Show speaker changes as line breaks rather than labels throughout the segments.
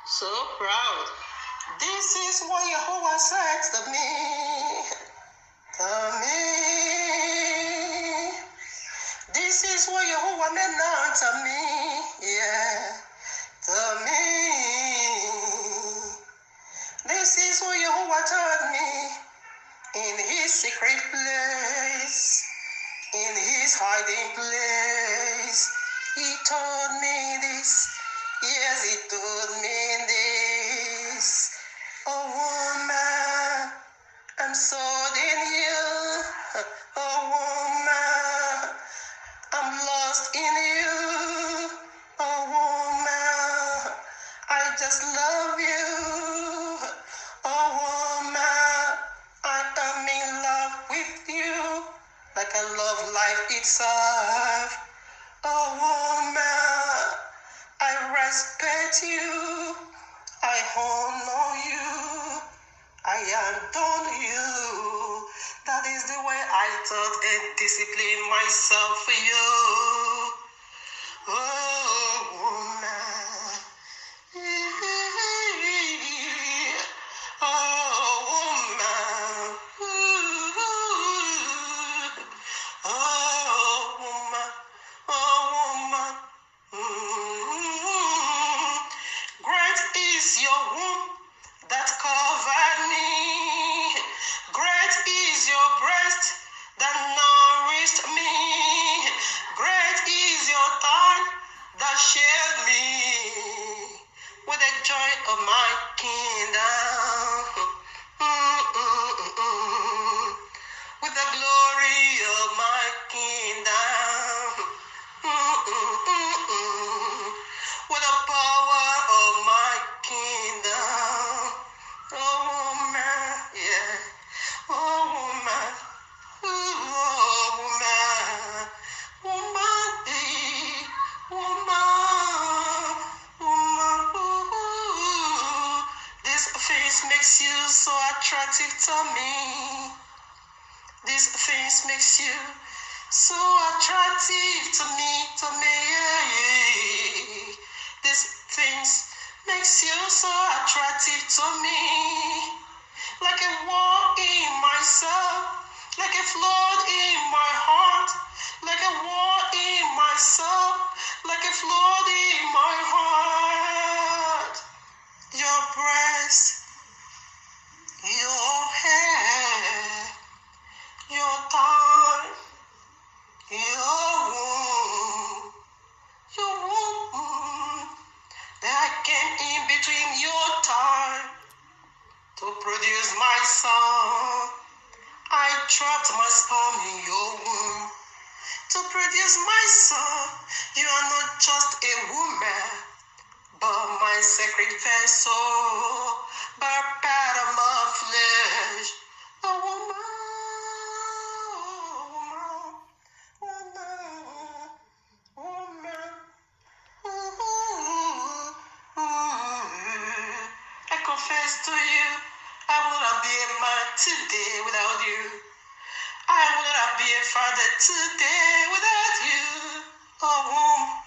So proud. This is what Yahuwah said to me. To me. This is what Yahuwah made known to me. Yeah. To me. This is what Yahuwah told me in his secret place, in his hiding place. He told me this. Yes, he told me this. Oh woman, I'm sold in you. Oh woman, I'm lost in you. Oh woman, I just love you. Oh woman, I am in love with you, like I love life itself. Oh woman, I respect you. I honor you. I adore you. That is the way I taught and discipline myself for you. Oh woman. Oh woman. Oh woman. Oh woman. Great is your womb that covered me. Great is your breast that nourished me. Great is your thigh that shared me with the joy of my kingdom. With the glory of my kingdom. With the power of my kingdom. Oh man, yeah. Oh woman. Oh woman. Woman, woman. Woman. This face makes you so attractive to me. This face makes you so attractive to me, yeah. This things makes you so attractive to me. Like a war in myself, like a flood in my heart, like a war in myself, like a flood in my heart. Your breast, your hair, your thigh, your womb, that I came in between your thigh to produce my son. I dropped my sperm in your womb to produce my son. You are not just a woman, but my sacred vessel, but part of my flesh. A woman. I confess to you, I will not be a man today without you. I will not be a father today without you. Oh,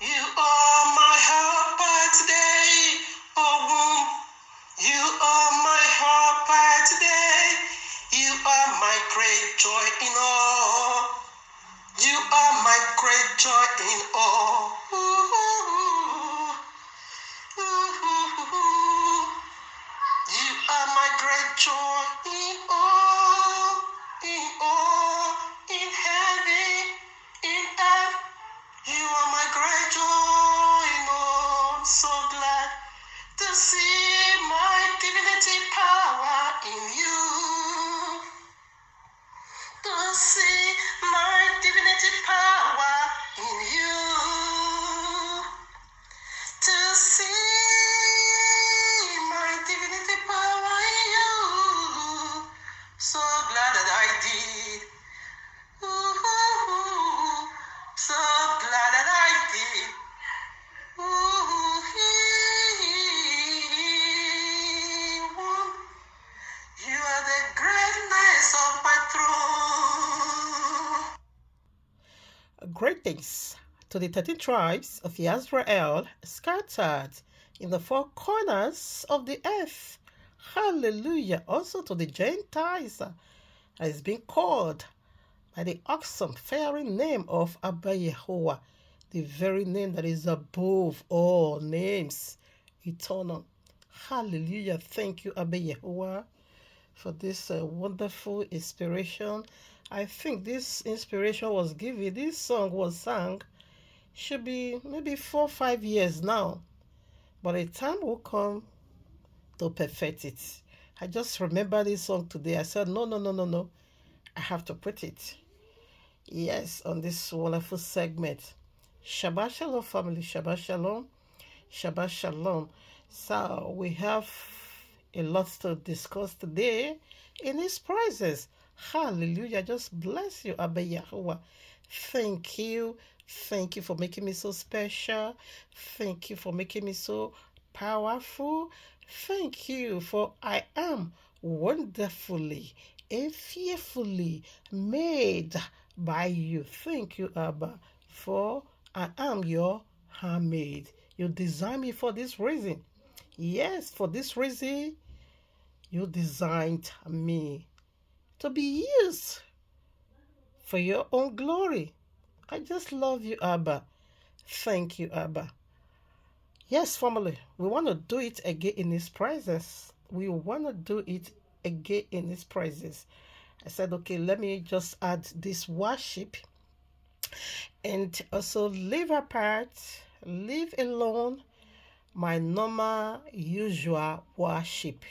you are my helper today. Oh, you are my helper today. You are my great joy in all. You are my great joy in all. You are my great joy in all, in heaven, in earth. You are my great joy in all. I'm so glad to see my divinity power in you. To see my divinity power in you. To see my divinity power in you. So glad that I did. So glad that I did. You are the greatness of my throne. Greetings to the 13 tribes of Israel scattered in the four corners of the earth. Hallelujah. Also to the Gentiles has been called by the awesome, fairing name of Abba Yahuwah, the very name that is above all names, eternal. Hallelujah. Thank you, Abba Yahuwah, for this wonderful inspiration. I think this inspiration was given, this song was sung, should be maybe 4 or 5 years now. But a time will come to perfect it. I just remember this song today. I said, no, no, no, no, no. I have to put it. Yes, on this wonderful segment. Shabbat Shalom, family. Shabbat Shalom. Shabbat Shalom. So we have a lot to discuss today in His presence. Hallelujah. Just bless you, Abba Yahuwah. Thank you. Thank you for making me so special. Thank you for making me so powerful. Thank you for I am wonderfully and fearfully made by you. Thank you, Abba, for I am your handmaid. You designed me for this reason. Yes, for this reason, you designed me to be used for your own glory. I just love you, Abba. Thank you, Abba. Yes, family, we want to do it again in His presence. We want to do it again in His presence. I said, okay, let me just add this worship and also leave apart, leave alone my normal, usual worship.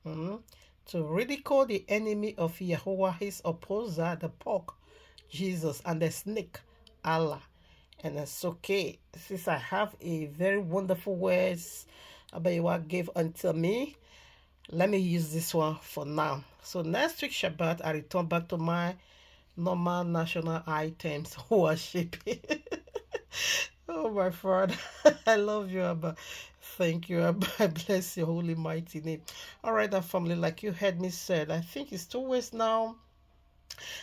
To ridicule the enemy of Yahuwah, his opposer, the pork, Jesus, and the snake, Allah. And it's okay, since I have a very wonderful words Abba Yahuwah gave unto me, let me use this one for now. So next week Shabbat, I return back to my normal national items worship. Oh my Father, I love you, Abba. Thank you, Abba. I bless your holy mighty name. All right, that family, like you heard me said, I think it's 2 weeks now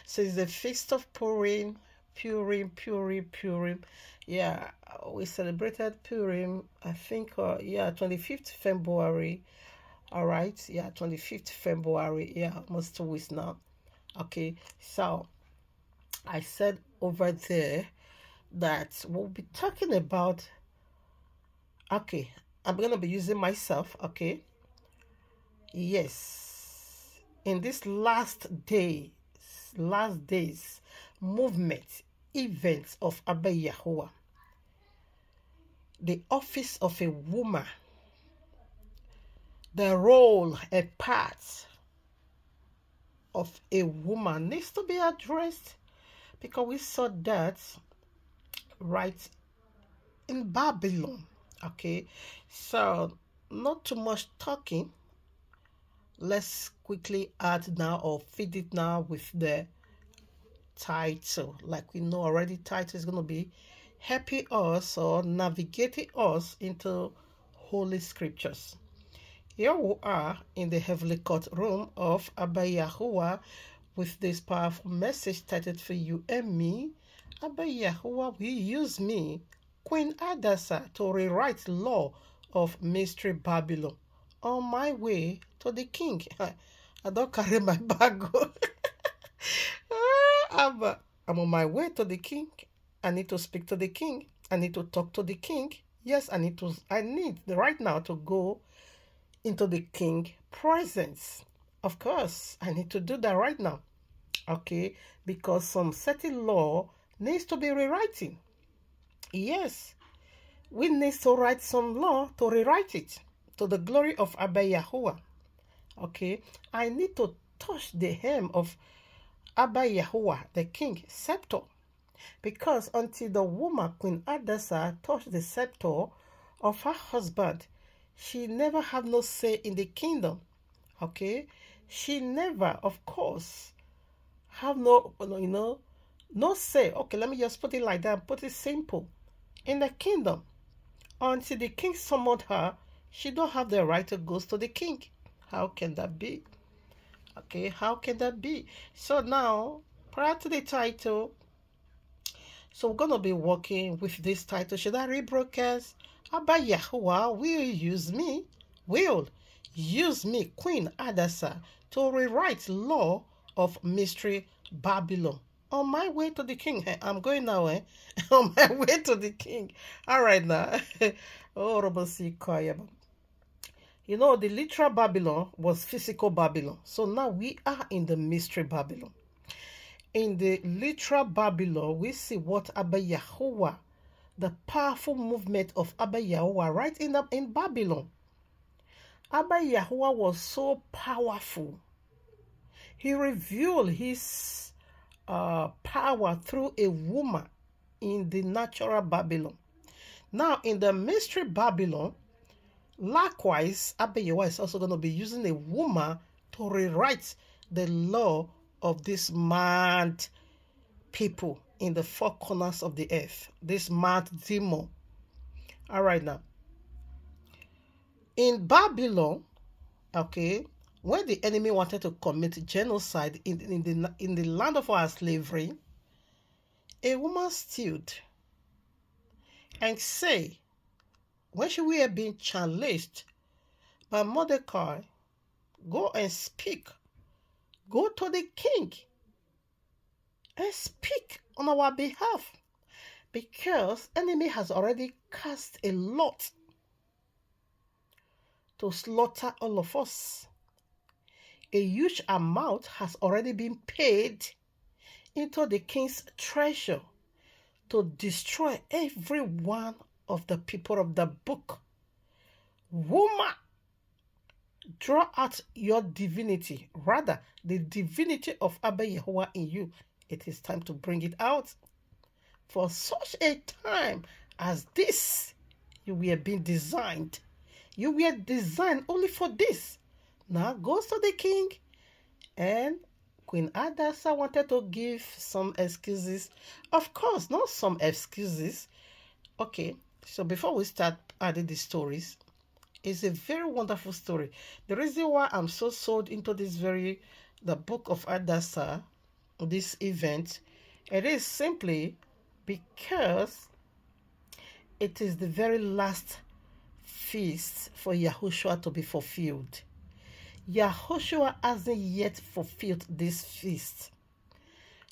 since the feast of Purim. Purim. Yeah, we celebrated Purim, I think, 25th February. All right, yeah, 25th February. Yeah, almost 2 weeks now. Okay, so I said over there that we'll be talking about, okay, I'm going to be using myself, okay? Yes, in this last days movement, events of Abba Yahuwah, the office of a woman, the role, a part of a woman needs to be addressed, because we saw that right in Babylon. Okay, so not too much talking. Let's quickly add now or feed it now with the title. Like we know already, title is going to be helping us or navigating us into holy scriptures. Here we are in the heavenly courtroom of Abba Yahuwah with this powerful message titled for you and me. Abba Yahuwah will use me, Queen Hadassah, to rewrite law of mystery Babylon on my way to the king. I don't carry my bag. Abba, I'm on my way to the king. I need to speak to the king. I need to talk to the king. Yes, I need right now to go into the king presence. Of course, I need to do that right now. Okay, because some certain law needs to be rewriting. Yes, we need to write some law to rewrite it to the glory of Abba Yahuwah. Okay, I need to touch the hem of Abba Yahuwah, the king, scepter. Because until the woman, Queen Hadassah, touched the scepter of her husband, she never have no say in the kingdom. Okay, she never, of course, have no say. Okay, let me just put it like that, put it simple. In the kingdom, until the king summoned her, she don't have the right to go to the king. How can that be? Okay, how can that be? So now, prior to the title, So we're going to be working with this title. Should I read broadcast? Abba Yahuwah will use me, Queen Hadassah, to rewrite law of mystery Babylon. On my way to the king. I'm going now, on my way to the king. All right now. Oh, you know, the literal Babylon was physical Babylon. So now we are in the mystery Babylon. In the literal Babylon, we see what Abba Yahuwah, the powerful movement of Abba Yahuwah right in Babylon. Abba Yahuwah was so powerful. He revealed his power through a woman in the natural Babylon. Now, in the mystery Babylon, likewise, Abba Yahuwah is also going to be using a woman to rewrite the law of this mad people in the four corners of the earth, this mad demon. All right now. In Babylon, okay, when the enemy wanted to commit genocide in the land of our slavery, a woman stood and say, when she were being challenged by Mordecai, go and speak. Go to the king and speak on our behalf, because enemy has already cast a lot to slaughter all of us. A huge amount has already been paid into the king's treasure to destroy every one of the people of the book. Woman, draw out your divinity, rather the divinity of Abba Yahuwah in you. It is time to bring it out. For such a time as this, you were being designed. You were designed only for this. Now goes to the king, and Queen Hadassah wanted to give some excuses. Of course, not some excuses. Okay, so before we start adding the stories, it's a very wonderful story. The reason why I'm so sold into the book of Hadassah, this event, it is simply because it is the very last feast for YAHUSHUA to be fulfilled. YAHUSHUA hasn't yet fulfilled this feast.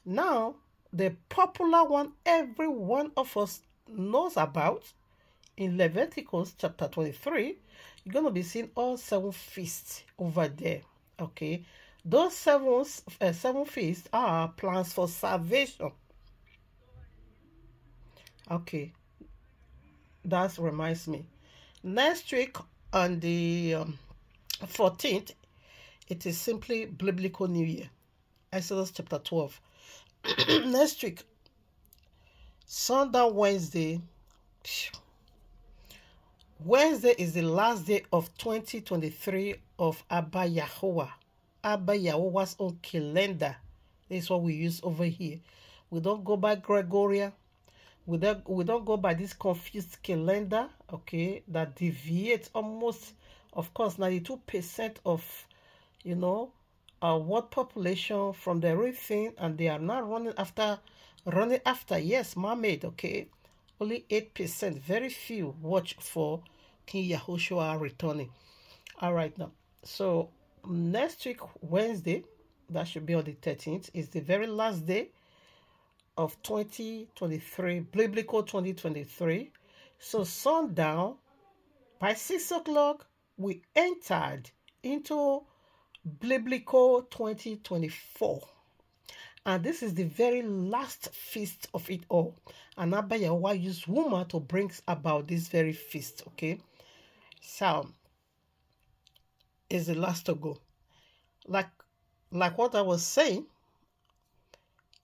Now, the popular one every one of us knows about, in Leviticus chapter 23, you're going to be seeing all 7 feasts over there. Okay, those seven feasts are plans for salvation. Okay, that reminds me. Next week on the 14th, it is simply Biblical New Year. Exodus chapter 12. Next week, Sunday, Wednesday. Wednesday is the last day of 2023 of Abba Yahuwah. Abba Yahuwah's own calendar. This is what we use over here. We don't go by Gregorian. We don't go by this confused calendar, okay, that deviates almost, of course, 92% of, our world population from the real thing, and they are not running after, yes, man-made, okay. Only 8%, very few watch for King YAHUSHUA returning. All right now. So next week, Wednesday, that should be on the 13th, is the very last day of 2023, Biblical 2023. So sundown, by 6 o'clock, we entered into Biblical 2024. And this is the very last feast of it all. And Abba Yahuwah used woman to bring about this very feast, okay? So, is the last to go. Like what I was saying,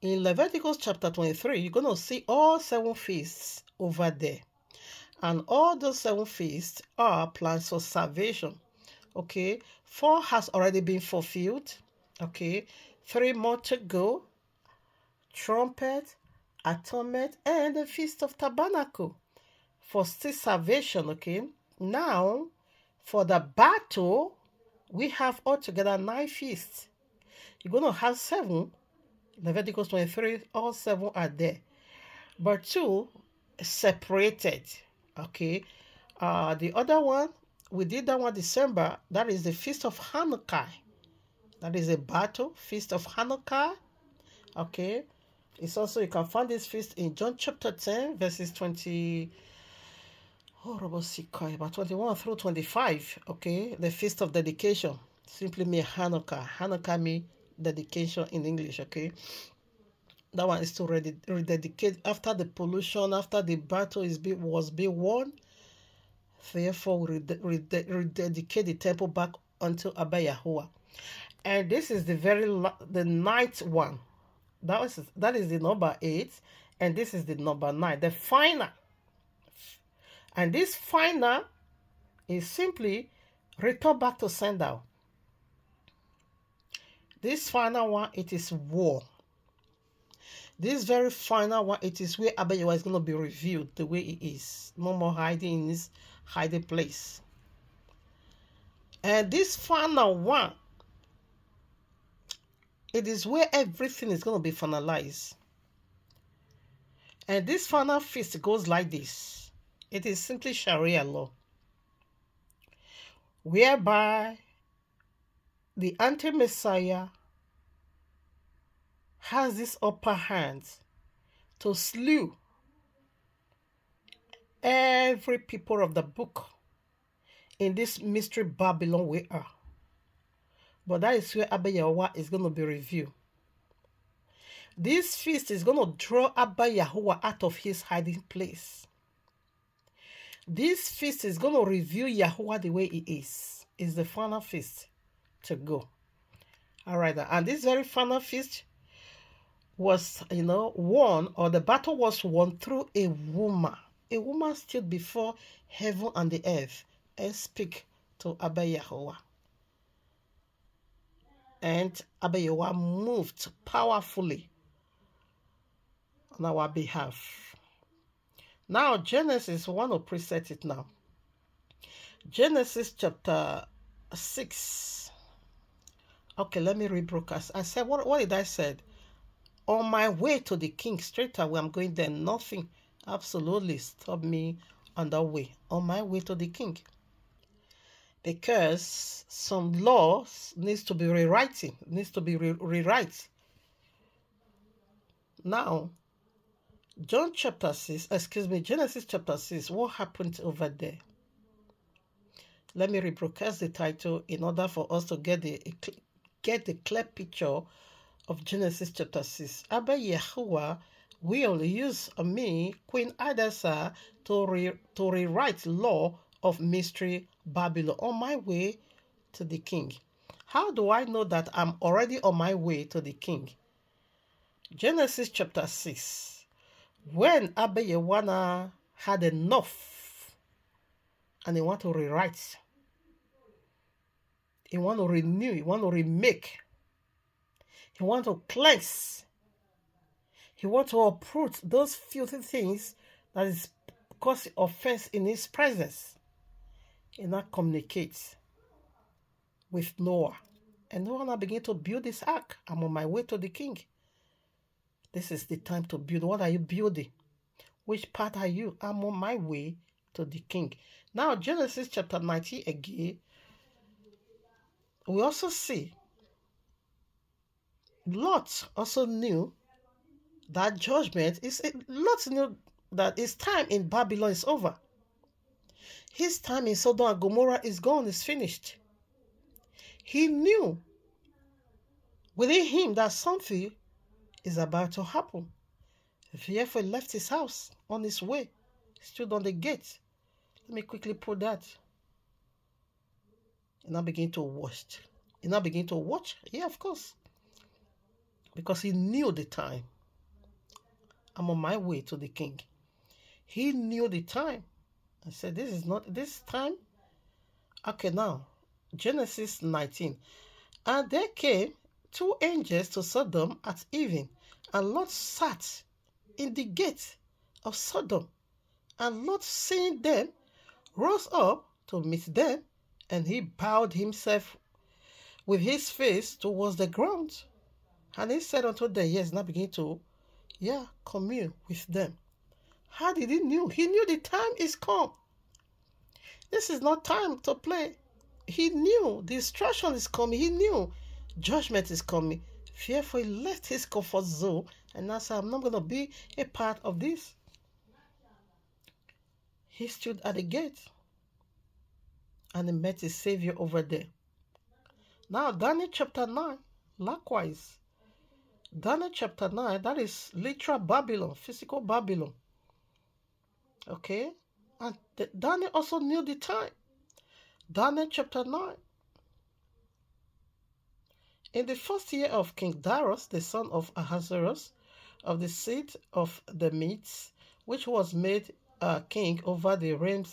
in Leviticus chapter 23, you're going to see all 7 feasts over there. And all those 7 feasts are plans for salvation, okay? 4 has already been fulfilled, okay? 3 more to go. Trumpet, atonement, and the Feast of Tabernacle for still salvation, okay? Now, for the battle, we have altogether 9 feasts. You're going to have 7. Leviticus 23, all 7 are there. but two separated. Okay. The other one, we did that one December. That is the Feast of Hanukkah. That is a battle, Feast of Hanukkah. Okay. It's also, you can find this feast in John chapter 10, verses 20. Oh, about 21 through 25. Okay. The Feast of Dedication. Simply mean Hanukkah. Hanukkah means dedication in English. Okay. That one is to rededicate after the pollution, after the battle was being won. Therefore, we rededicate the temple back unto Abba Yahuwah. And this is the ninth one. That is the number 8, and this is the number 9, the final. And this final is simply return back to sender. This final one, it is war. This very final one, it is where Abba Yahuwah is going to be revealed the way he is. No more hiding in his hiding place. And this final one, it is where everything is going to be finalized. And this final feast goes like this. It is simply Sharia law, whereby the anti-Messiah has this upper hand to slew every people of the book in this mystery Babylon we are. But that is where Abba Yahuwah is going to be revealed. This feast is going to draw Abba Yahuwah out of his hiding place. This feast is going to reveal Yahuwah the way he is. It's the final feast to go. All right. And this very final feast was, won, or the battle was won through a woman. A woman stood before heaven and the earth and speak to Abba Yahuwah. And Abba Yahuwah moved powerfully on our behalf. Now, Genesis, we want to preset it now. Genesis chapter 6. Okay, let me rebroadcast. I said, what did I say? On my way to the king, straight away, I'm going there. Nothing absolutely stopped me on the way. On my way to the king. Because some laws needs to be rewriting, needs to be rewrite. Now, Genesis chapter 6, what happened over there? Let me rebroadcast the title in order for us to get the clear picture of Genesis chapter 6. Abba Yahuwah will use me, Queen Hadassah, to rewrite law of mystery Babylon on my way to the king. How do I know that I'm already on my way to the king? Genesis chapter 6. When Abba Yahuwah had enough and he want to rewrite, he want to renew, he want to remake, he want to cleanse, he want to uproot those filthy things that is cause offense in his presence. He now communicates with Noah. And Noah now begin to build this ark. I'm on my way to the king. This is the time to build. What are you building? Which part are you? I'm on my way to the king. Now, Genesis chapter 19 again, we also see Lot also knew that judgment is, Lot knew that his time in Babylon is over. His time in Sodom and Gomorrah is gone, is finished. He knew within him that something is about to happen. Therefore, he left his house on his way, stood on the gate. Let me quickly put that. He now begin to watch. Yeah, of course. Because he knew the time. I'm on my way to the king. He knew the time. I said, this is not this time. Okay, now, Genesis 19. And there came 2 angels to Sodom at even, and Lot sat in the gate of Sodom. And Lot, seeing them, rose up to meet them, and he bowed himself with his face towards the ground. And he said unto them, yes, now begin to, commune with them.
How did he knew? He knew the time is come. This is not time to play. He knew destruction is coming. He knew judgment is coming. Therefore, he left his comfort zone and now said, I'm not going to be a part of this. He stood at the gate and he met his Savior over there. Now, Daniel chapter 9, likewise. Daniel chapter 9, that is literal Babylon, physical Babylon. Okay? And Daniel also knew the time. Daniel chapter 9. In the first year of King Darius, the son of Ahasuerus, of the seed of the Medes, which was made king over the realm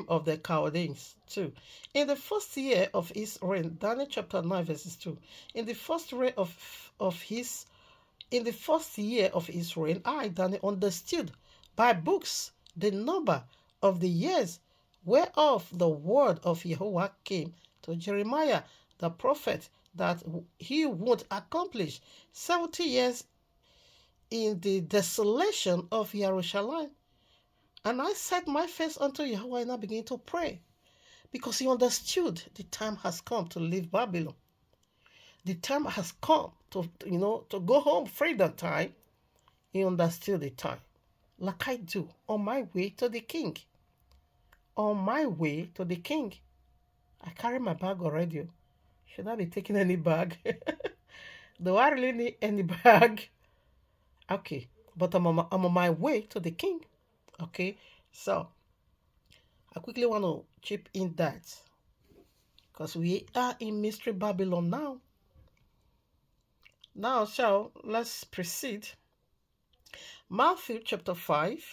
of the Chaldeans, 2. In the first year of his reign, Daniel chapter 9, verses 2. In the first year of his reign, I, Daniel, understood by books the number of the years whereof the word of Yahuwah came to Jeremiah the prophet, that he would accomplish 70 years in the desolation of Jerusalem. And I set my face unto Yahuwah and I began to pray, because he understood the time has come to leave Babylon. The time has come to go home, freedom time. He understood the time. Like I do on my way to the king. On my way to the king. I carry my bag already. Should I be taking any bag? Do I really need any bag? Okay, but I'm on my way to the king. Okay, so I quickly want to chip in that, because we are in Mystery Babylon now. Now, so let's proceed. Matthew chapter 5,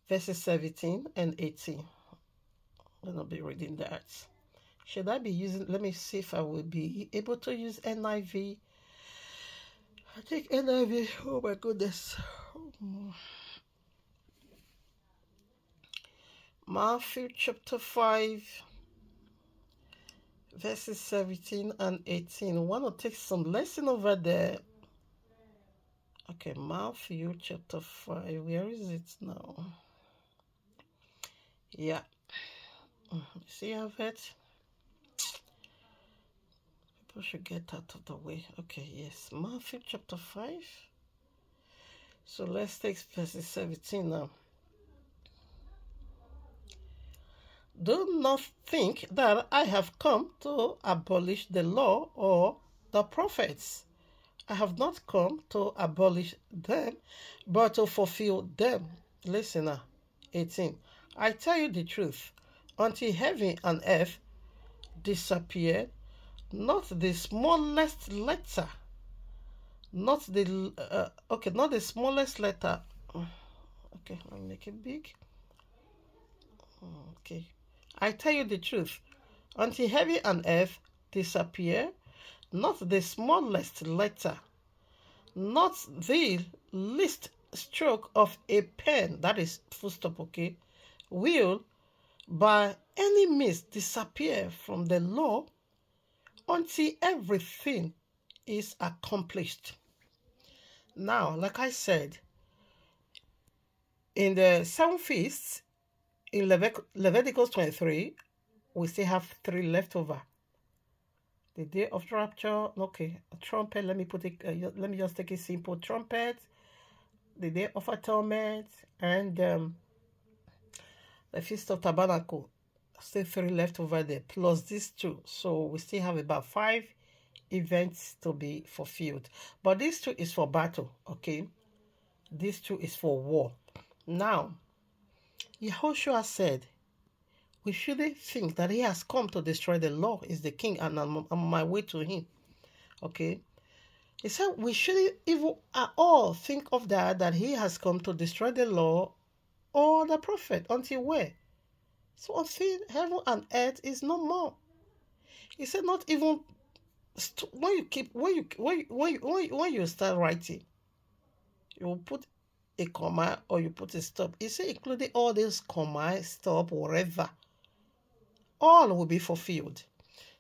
verses 17 and 18. I'm going to be reading that. Should I be using, let me see if I will be able to use NIV. I think NIV, oh my goodness. Matthew chapter 5, verses 17 and 18. I want to take some lesson over there. Okay, Matthew chapter 5. Where is it now? Yeah. See, I have it. People should get out of the way. Okay, yes. Matthew chapter 5. So let's take verses 17 now. Do not think that I have come to abolish the law or the prophets. I have not come to abolish them, but to fulfill them. Listen now, 18. I tell you the truth, until heaven and earth disappear, not the smallest letter, not the smallest letter. Okay, let me make it big. Okay. I tell you the truth, until heaven and earth disappear, not the smallest letter, not the least stroke of a pen, that is full stop, okay, will by any means disappear from the law until everything is accomplished. Now, like I said, in the 7 feasts, in Leviticus 23, we still have 3 left over. The day of rapture, okay, a trumpet, let me just take a simple trumpet. The day of atonement, and the Feast of Tabernacle, still 3 left over there, plus these 2. So we still have about 5 events to be fulfilled. But these 2 is for battle, okay? These 2 is for war. Now, YAHUSHUA said, we shouldn't think that he has come to destroy the law. Is the king, and I'm on my way to him. Okay? He said we shouldn't even at all think of that he has come to destroy the law or the prophet. Until where? So until heaven and earth is no more. He said not even when you start writing, you will put a comma or you put a stop. He said including all these comma, stop, whatever. All will be fulfilled.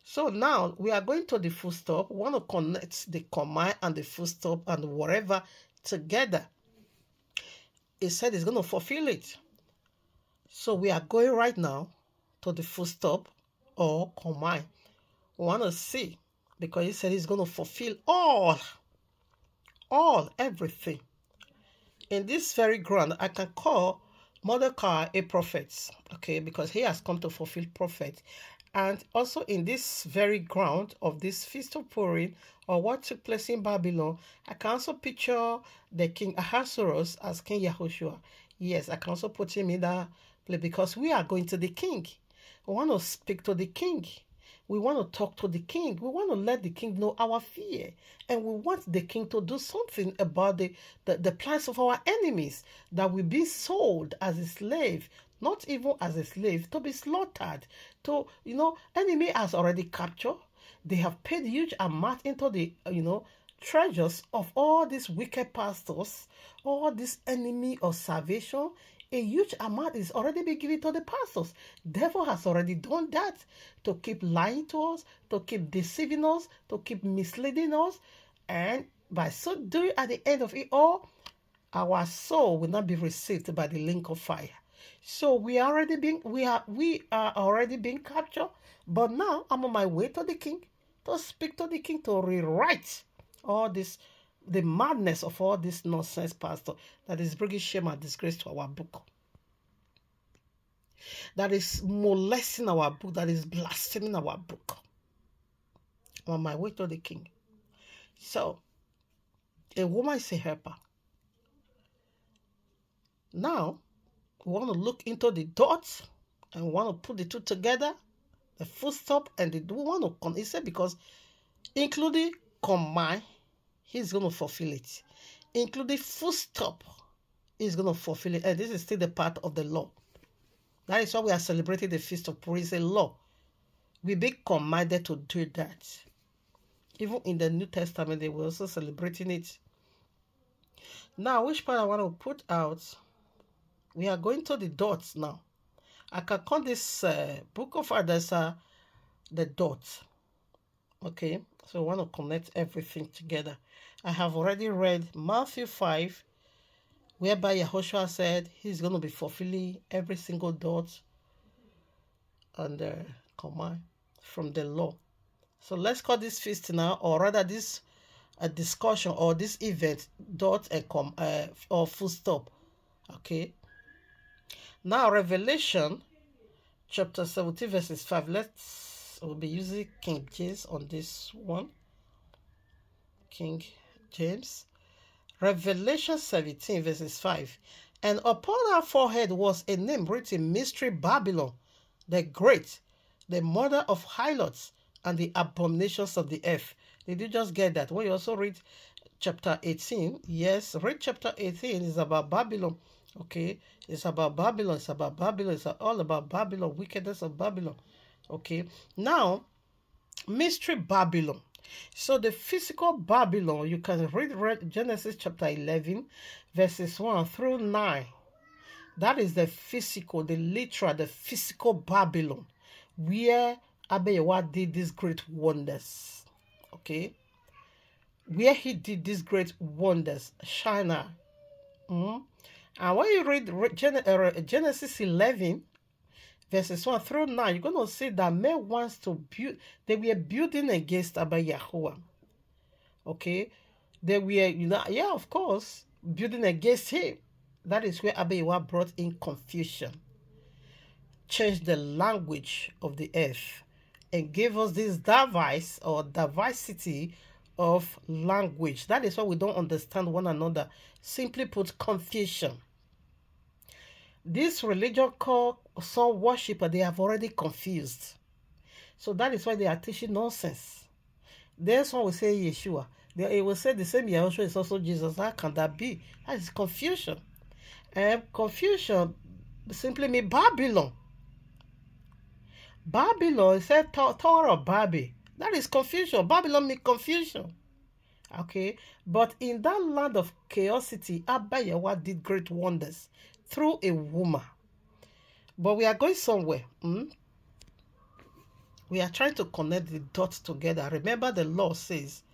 So now we are going to the full stop. We want to connect the comma and the full stop and whatever together. He said he's going to fulfill it. So we are going right now to the full stop or combine. We want to see, because he said he's going to fulfill everything. In this very ground, I can call Mordecai a prophet, okay, because he has come to fulfill prophet. And also in this very ground of this feast of Purim, or what took place in Babylon, I can also picture the king Ahasuerus as King Yahushua. Yes, I can also put him in that place, because we are going to the king. We want to speak to the king. We want to talk to the king. We want to let the king know our fear. And we want the king to do something about the plans of our enemies, that we be sold as a slave, not even as a slave, to be slaughtered. Enemy has already captured. They have paid huge amount into the, treasures of all these wicked pastors, all this enemy of salvation. A huge amount is already been given to the pastors. Devil has already done that, to keep lying to us, to keep deceiving us, to keep misleading us. And by so doing, at the end of it all, our soul will not be received by the link of fire. So we are already being captured. But now I'm on my way to the king, to speak to the king, to rewrite all this, the madness of all this nonsense pastor that is bringing shame and disgrace to our book, that is molesting our book, that is blaspheming our book. I'm on my way to the king. So, a woman is a helper. Now, we want to look into the dots, and we want to put the two together, the full stop, and we want to, he said, because including combine, he's going to fulfill it. Including full stop, he's going to fulfill it. And this is still the part of the law. That is why we are celebrating the Feast of Purim. It's a law. We be commanded to do that. Even in the New Testament, they were also celebrating it. Now, which part I want to put out? We are going to the dots now. I can call this book of Hadassah the dots. Okay, so I want to connect everything together. I have already read Matthew 5, whereby Yahushua said he's going to be fulfilling every single dot and command from the law. So let's call this feast now, or rather this a discussion or this event dot and or full stop. Okay. Now Revelation chapter 17 verses 5. We'll be using King James on this one. King James. Revelation 17 verses 5. And upon her forehead was a name written, Mystery Babylon, the Great, the mother of harlots and the abominations of the earth. Did you just get that? When you also read chapter 18, yes, read chapter 18, it's about Babylon. Okay, it's about Babylon, it's about Babylon, it's all about Babylon, wickedness of Babylon. Okay, now, Mystery Babylon. So the physical Babylon, you can read Genesis chapter 11, verses 1 through 9. That is the physical, the literal, the physical Babylon, where ABBA did these great wonders. Okay, where he did these great wonders, China. And when you read Genesis 11, verses 1 through 9, you're going to see that men wants to build, they were building against Abba Yahuwah. Okay? They were, of course, building against him. That is where Abba Yahuwah brought in confusion, changed the language of the earth, and gave us this device or diversity of language. That is why we don't understand one another. Simply put, confusion. This religion called sun worshipper, they have already confused. So that is why they are teaching nonsense. Then someone will say Yeshua. They will say the same Yahushua is also Jesus. How can that be? That is confusion. And confusion simply means Babylon. Babylon is a Tower of Babel. That is confusion. Babylon means confusion. Okay, but in that land of chaosity, Abba Yahuwah did great wonders through a woman. But we are going somewhere. We are trying to connect the dots together. Remember, the law says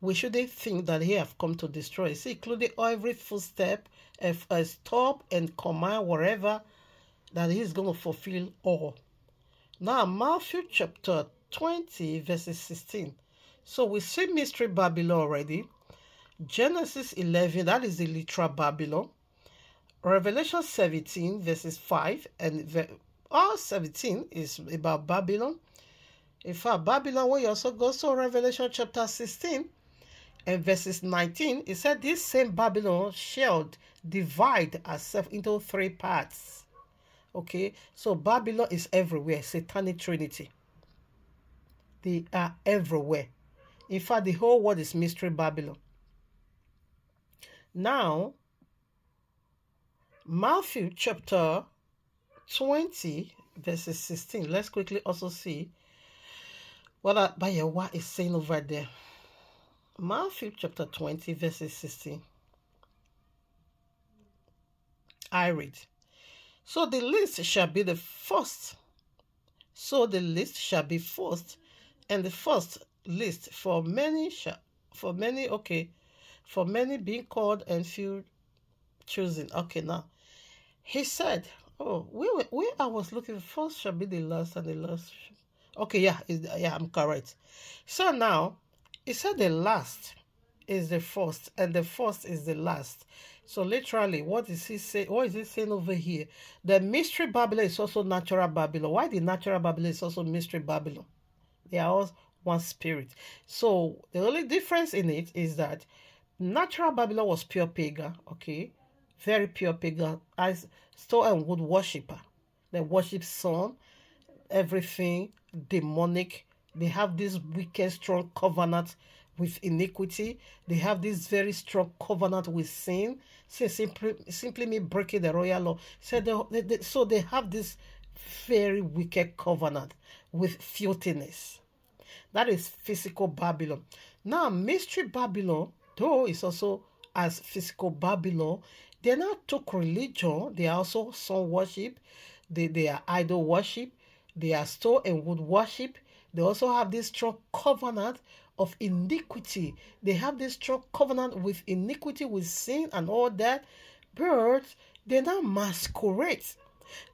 we shouldn't think that he have come to destroy. See, including every footstep, a stop and command, whatever, that he's going to fulfill all. Now, Matthew chapter 20, verses 16. So we see Mystery Babylon already. Genesis 11, that is the literal Babylon. Revelation 17, verses 5, and all 17 is about Babylon. In fact, Babylon, when you also go to Revelation chapter 16 and verses 19, it said this same Babylon shall divide herself into 3 parts. Okay, so Babylon is everywhere, satanic trinity. They are everywhere. In fact, the whole world is Mystery Babylon. Now, Matthew chapter 20, verses 16. Let's quickly also see what YAHUAH is saying over there. Matthew chapter 20, verses 16. I read. So the least shall be the first. So the least shall be first, and the first least. For many being called and few chosen. Okay, now he said, oh, where I was looking, first shall be the last, and the last. Okay, yeah, I'm correct. So now he said the last is the first, and the first is the last. So literally, what is he saying? What is he saying over here? The Mystery Babylon is also natural Babylon. Why the natural Babylon is also Mystery Babylon? They are all one spirit. So the only difference in it is that natural Babylon was pure pagan, okay? Very pure pagan, as stone and wood worshiper. They worship sun, everything, demonic. They have this wicked, strong covenant with iniquity. They have this very strong covenant with sin. Sin simply mean breaking the royal law. So they have this very wicked covenant with filthiness. That is physical Babylon. Now, Mystery Babylon, though it's also as physical Babylon, they now took religion. They are also sun worship. They are idol worship. They are stone and wood worship. They also have this strong covenant of iniquity. They have this strong covenant with iniquity, with sin and all that. But they now masquerade.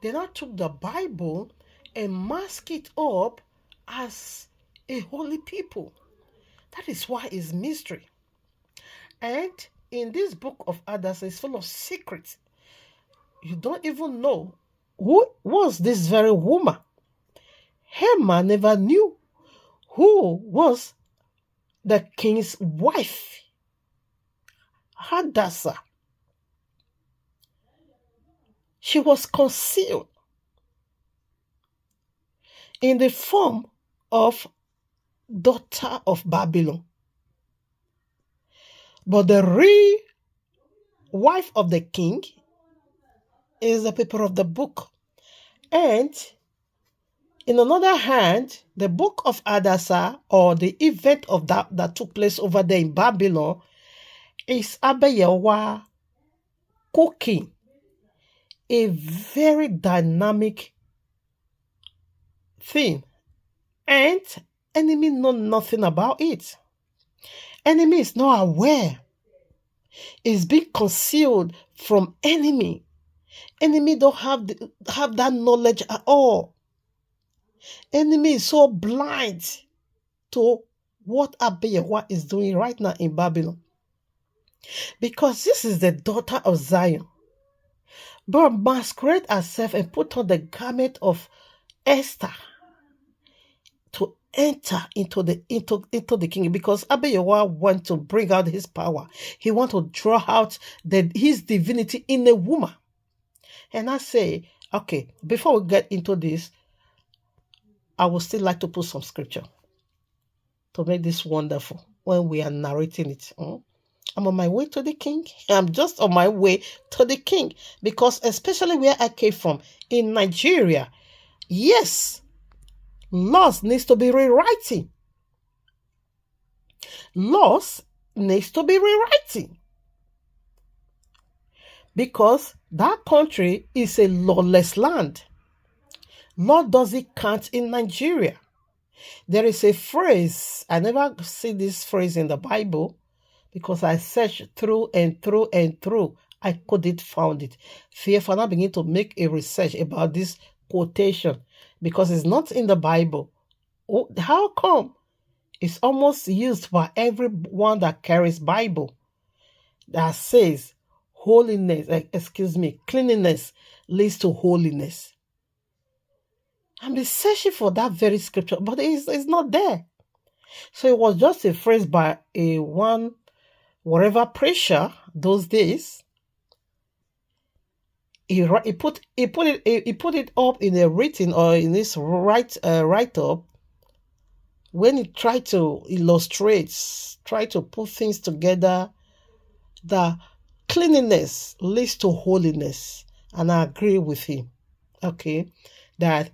They now took the Bible and mask it up as a holy people. That is why it's mystery. And in this book of Hadassah, it's full of secrets. You don't even know who was this very woman. Haman never knew who was the king's wife, Hadassah. She was concealed in the form of daughter of Babylon. But the real wife of the king is the paper of the book. And in another hand, the book of Hadassah, or the event of that took place over there in Babylon, is YAHUAH cooking a very dynamic thing. And enemy know nothing about it. Enemy is not aware. It's being concealed from enemy. Enemy don't have that knowledge at all. Enemy is so blind to what YAHUAH is doing right now in Babylon. Because this is the daughter of Zion. But masquerade herself and put on the garment of Esther to enter into the kingdom, because YAHUAH wants to bring out his power. He wants to draw out his divinity in a woman. And I say, okay, before we get into this, I would still like to put some scripture to make this wonderful when we are narrating it. I'm on my way to the king. I'm just on my way to the king, because especially where I came from, in Nigeria, yes, laws needs to be rewriting. Laws needs to be rewriting. Because that country is a lawless land. Law doesn't count in Nigeria. There is a phrase, I never see this phrase in the Bible because I searched through and through and through. I couldn't find it. Therefore, I begin to make a research about this quotation because it's not in the Bible. How come? It's almost used by everyone that carries Bible that says cleanliness leads to holiness. I'm searching for that very scripture, but it's not there. So it was just a phrase by whatever preacher those days. He put it up in a written or in this write up when he tried to illustrate, try to put things together. The cleanliness leads to holiness, and I agree with him. Okay, that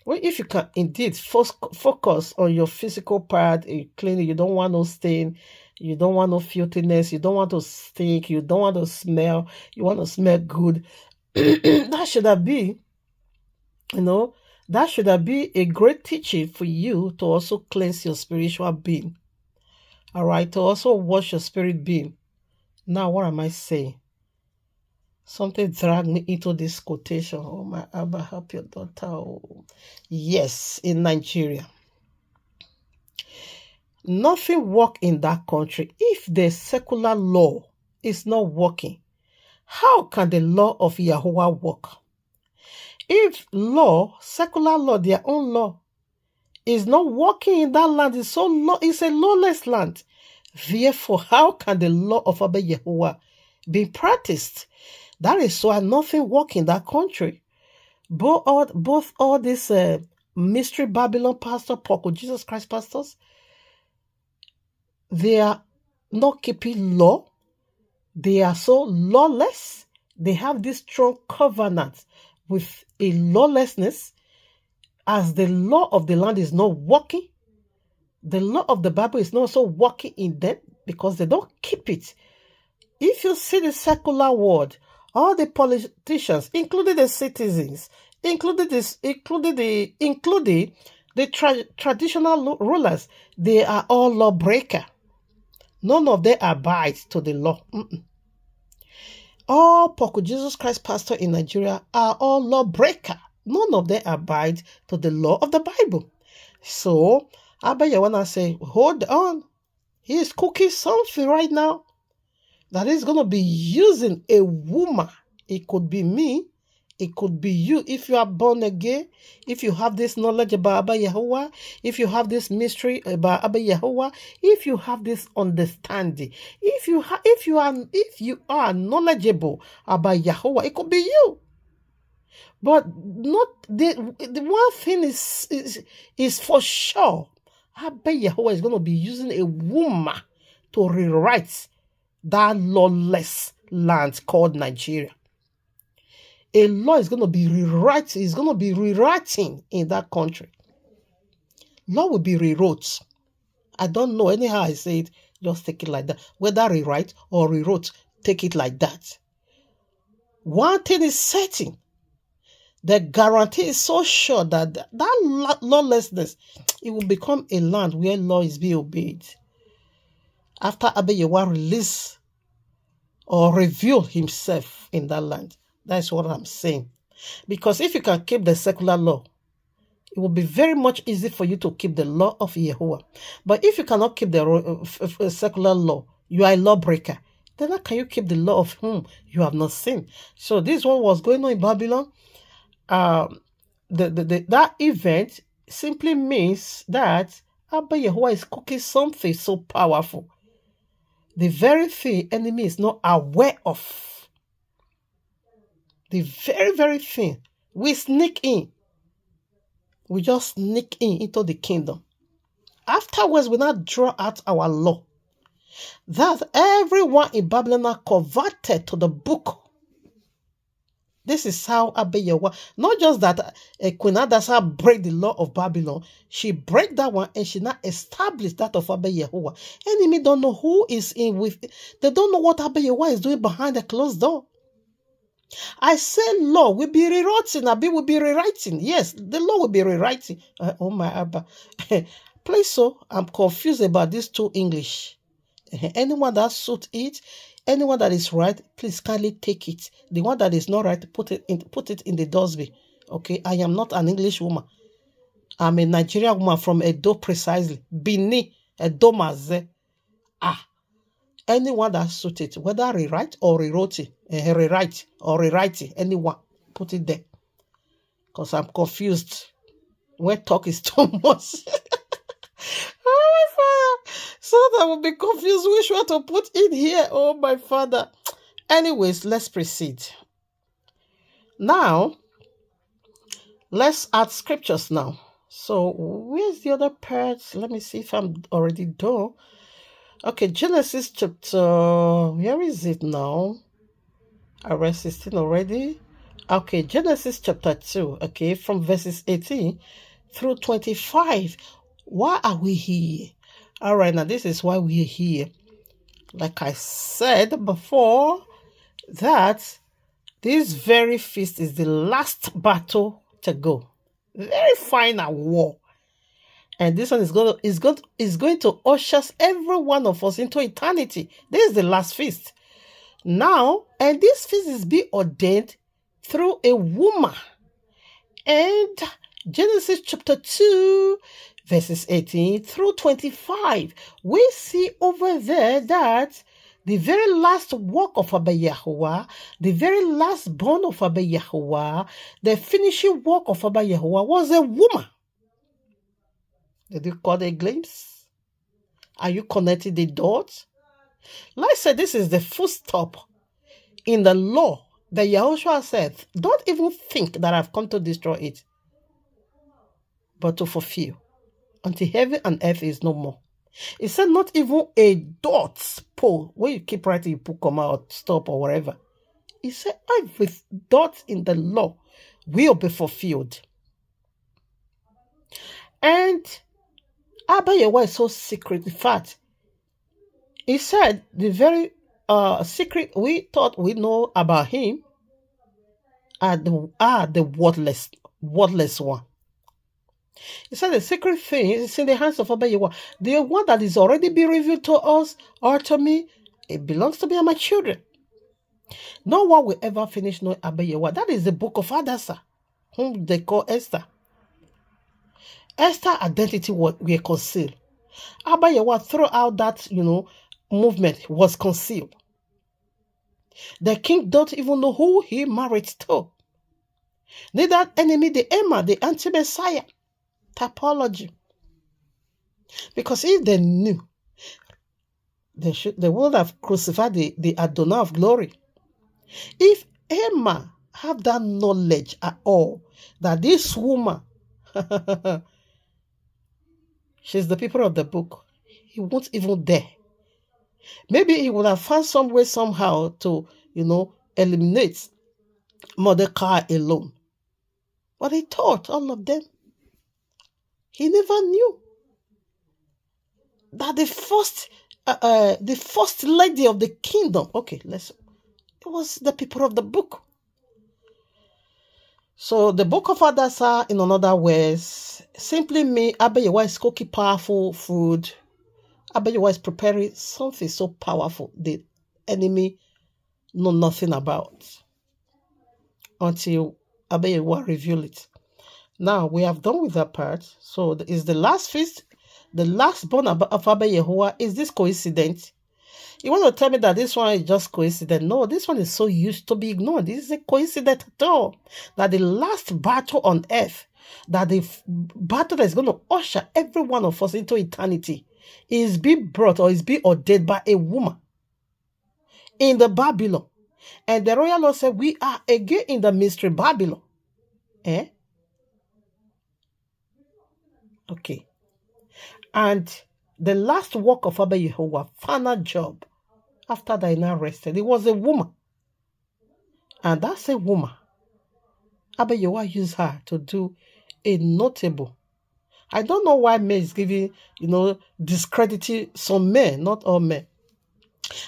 if you can indeed focus on your physical part, cleaning, you don't want no stain, you don't want no filthiness, you don't want to stink, you don't want to smell, you want to smell good. That should have been, that should have been a great teaching for you to also cleanse your spiritual being. All right, to also wash your spirit being. Now, what am I saying? Something dragged me into this quotation. Oh, my Abba, help your daughter. Oh. Yes, in Nigeria. Nothing works in that country. If the secular law is not working, how can the law of Yahuwah work? If secular law, their own law, is not working in that land, it's a lawless land. Therefore, how can the law of Abba Yahuwah be practiced? That is why nothing works in that country. Both all these mystery Babylon pastors, Jesus Christ pastors, they are not keeping law. They are so lawless. They have this strong covenant with a lawlessness. As the law of the land is not working, the law of the Bible is not also working in them because they don't keep it. If you see the secular world, all the politicians, including the citizens, including the traditional rulers, they are all lawbreakers. None of them abide to the law. All Jesus Christ pastors in Nigeria are all lawbreakers. None of them abide to the law of the Bible. So, Abba Yahuwah say, hold on. He is cooking something right now that is going to be using a woman. It could be me. It could be you. If you are born again, if you have this knowledge about Abba Yahuwah, if you have this mystery about Abba Yahuwah, if you have this understanding, if you are knowledgeable about Yahuwah, it could be you. But not the one thing is for sure. Abba Yahuwah is going to be using a woman to rewrite that lawless land called Nigeria. A law is going to be rewriting. It's going to be rewriting in that country. Law will be rewrote. I don't know. Anyhow I say it, just take it like that. Whether rewrite or rewrote, take it like that. One thing is certain. The guarantee is so sure that that lawlessness, it will become a land where law is being obeyed. After Abba Yahuwah release or reveal himself in that land. That's what I'm saying. Because if you can keep the secular law, it will be very much easy for you to keep the law of Yahuwah. But if you cannot keep the secular law, you are a lawbreaker. Then how can you keep the law of whom you have not seen? So this one was going on in Babylon. That event simply means that Abba Yahuwah is cooking something so powerful. The very thing enemy is not aware of. The very, very thing. We sneak in. We just sneak into the kingdom. Afterwards, we now draw out our law. That everyone in Babylon are converted to the book. This is how Abba Yahuwah, not just that Queen Hadassah break the law of Babylon, she break that one and she now established that of Abba Yahuwah. Enemy don't know who is in with, they don't know what Abba Yahuwah is doing behind the closed door. I say law will be rewriting. Abi will be rewriting. Yes, the law will be rewriting. Oh my Abba. Please, so I'm confused about these two English. Anyone that suits it, anyone that is right, please kindly take it. The one that is not right, put it in the dustbin. Okay, I am not an English woman. I'm a Nigerian woman from Edo precisely. Bini, Edo Maze. Anyone that suits it, whether rewrite or rewrote it, rewrite or rewrite it, anyone, put it there. Because I'm confused. Where talk is too much. Oh my Father. So that will be confused which one to put in here. Oh my Father. Anyways, let's proceed. Now, let's add scriptures now. So, where's the other part? Let me see if I'm already done. Okay, Genesis chapter, where is it now? I read 16 already. Okay, Genesis chapter 2, okay, from verses 18 through 25. Why are we here? All right, now this is why we're here. Like I said before, that this very feast is the last battle to go. Very final war. And this one is going to usher every one of us into eternity. This is the last feast. Now, and this feast is being ordained through a woman. And Genesis chapter 2, verses 18 through 25, we see over there that the very last work of Abba Yahuwah, the very last born of Abba Yahuwah, the finishing work of Abba Yahuwah was a woman. Did you call a glimpse? Are you connecting the dots? Like I said, this is the full stop in the law that Yahushua said, don't even think that I've come to destroy it, but to fulfill until heaven and earth is no more. It said not even a dot pole, when you keep writing, you put comma or stop or whatever. It said every dot in the law will be fulfilled. And Abba Yahuwah is so secret. In fact, he said the very secret we thought we know about him are the wordless one. He said the secret thing is in the hands of Abba Yahuwah. The one that is already been revealed to us or to me, it belongs to me and my children. No one will ever finish knowing Abba Yahuwah. That is the book of Hadassah, whom they call Esther. Esther's identity were concealed. Abba Yahuwah throughout that, movement was concealed. The king don't even know who he married to. Neither enemy, the Emma, the anti-Messiah. Typology. Because if they knew, they would have crucified the Adonai of glory. If Emma have that knowledge at all, that this woman, she's the people of the book, he won't even dare. Maybe he would have found some way somehow to, eliminate Mordecai alone. But he taught all of them. He never knew that the first lady of the kingdom, it was the people of the book. So the book of Hadassah, in another words, simply means Abba Yahuwah is cooking powerful food. Abba Yahuwah is preparing something so powerful the enemy know nothing about until Abba Yahuwah reveal it. Now we have done with that part. So is the last feast, the last born of Abba Yahuwah. Is this coincidence? You want to tell me that this one is just coincidence? No, this one is so used to be ignored. This is a coincidence at all. That the last battle on earth, that the battle that is going to usher every one of us into eternity, is being brought or is being ordained by a woman in the Babylon. And the royal Lord said, we are again in the mystery Babylon. Okay. And the last work of Abba Yahuwah, final job, after they now rested, it was a woman. And that's a woman. Abba Yahuwah used her to do a notable. I don't know why men is giving, discrediting some men, not all men.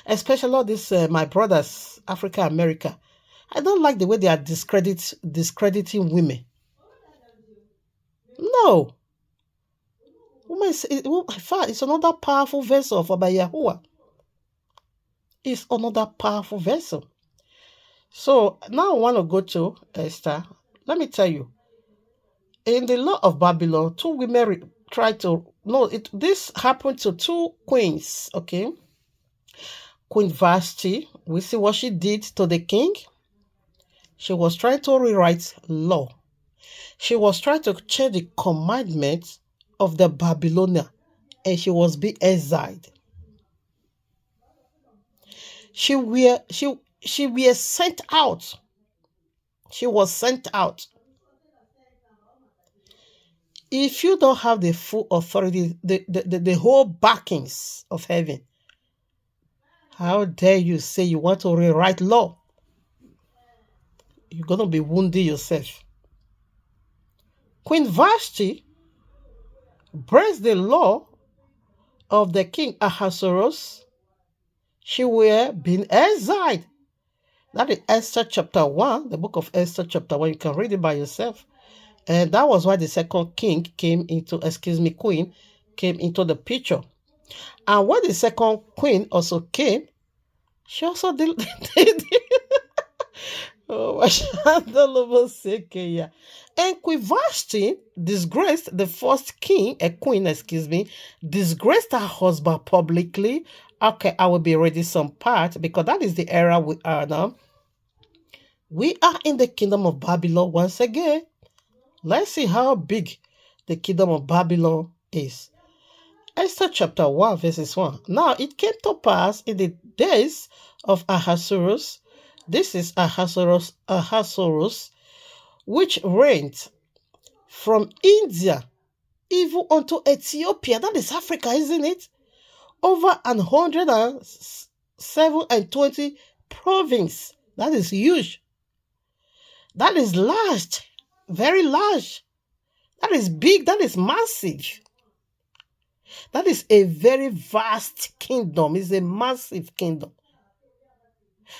Especially all this, my brothers, Africa, America. I don't like the way they are discrediting women. No. Woman in fact, it's another powerful vessel for by Yahuwah. It's another powerful vessel. So now I want to go to Esther. Let me tell you. In the law of Babylon, two women tried to... No, this happened to two queens, okay? Queen Vashti, we see what she did to the king. She was trying to rewrite law. She was trying to change the commandments of the Babylonian, and she was being exiled. She was sent out. She was sent out. If you don't have the full authority, the whole backings of heaven, how dare you say you want to rewrite law? You're going to be wounding yourself. Queen Vashti breaks the law of the king Ahasuerus. She were being exiled. That is Esther chapter 1, the book of Esther chapter 1. You can read it by yourself. And that was why the second queen came into the picture. And when the second queen also came, she also did. Oh, and Queen Vashti disgraced the first queen, disgraced her husband publicly. Okay, I will be reading some part because that is the era we are now. We are in the kingdom of Babylon once again. Let's see how big the kingdom of Babylon is. Esther chapter 1 verses 1. Now it came to pass in the days of Ahasuerus. This is Ahasuerus, which reigned from India even unto Ethiopia. That is Africa, isn't it? Over 127 provinces. That is huge. That is large. Very large. That is big. That is massive. That is a very vast kingdom. It's a massive kingdom.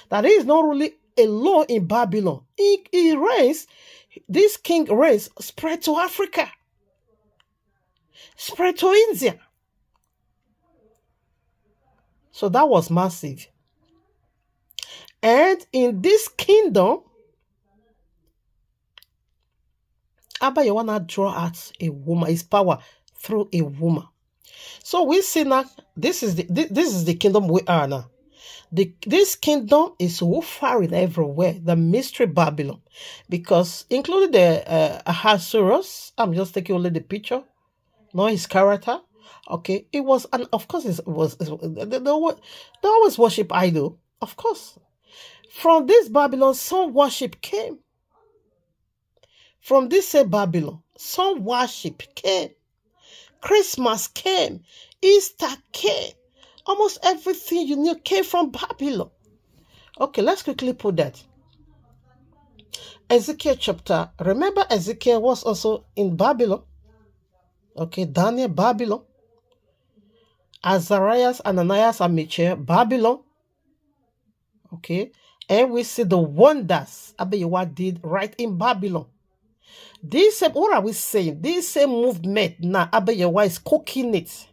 That is not really alone in Babylon. He reigns, this king reigns, spread to Africa, spread to India. So that was massive. And in this kingdom, Abba, you want to draw out a woman, his power through a woman. So we see now, this is the kingdom we are now. This kingdom is so far everywhere, the mystery Babylon, because including the Ahasuerus, I'm just taking only the picture, not his character. Okay, it was, and of course they always worship idol, of course. From this Babylon, some worship came. From this Babylon, some worship came. Christmas came. Easter came. Almost everything you knew came from Babylon. Okay, let's quickly put that. Ezekiel chapter. Remember, Ezekiel was also in Babylon. Okay, Daniel, Babylon. Azarias, Ananias, and Michael, Babylon. Okay, and we see the wonders Abiyawa did right in Babylon. This same, what are we saying? This same movement now, Abiyawa is cooking it.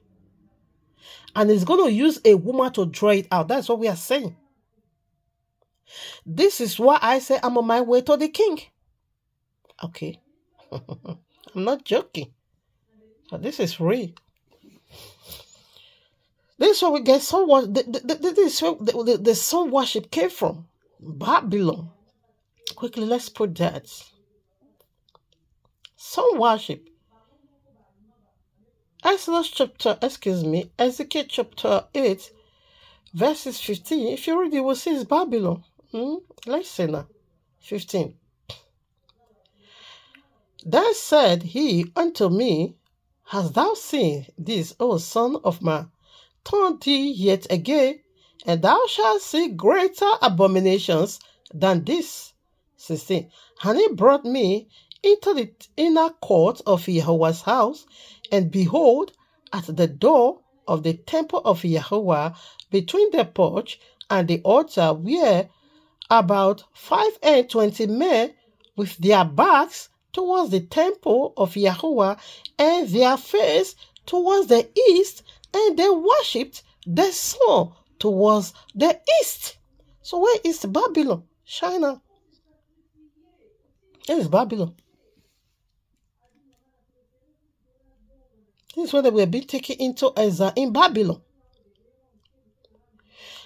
And he's going to use a woman to draw it out. That's what we are saying. This is why I say I'm on my way to the king. Okay. I'm not joking. But this is real. This is where we get sun worship. This is where the sun worship came from. Babylon. Quickly, let's put that. Sun worship. Ezekiel chapter 8, verses 15. If you read it, you will see it's Babylon. Let's see now. 15. Then said he unto me, Hast thou seen this, O son of man? Turn thee yet again, and thou shalt see greater abominations than this. 16. And he brought me into the inner court of Yahuwah's house, and behold, at the door of the temple of Yahuwah, between the porch and the altar where about 5:20 men with their backs towards the temple of Yahuwah and their face towards the east, and they worshipped the sun towards the east. So where is Babylon? China. Where is Babylon? This is where they were being taken into exile in Babylon.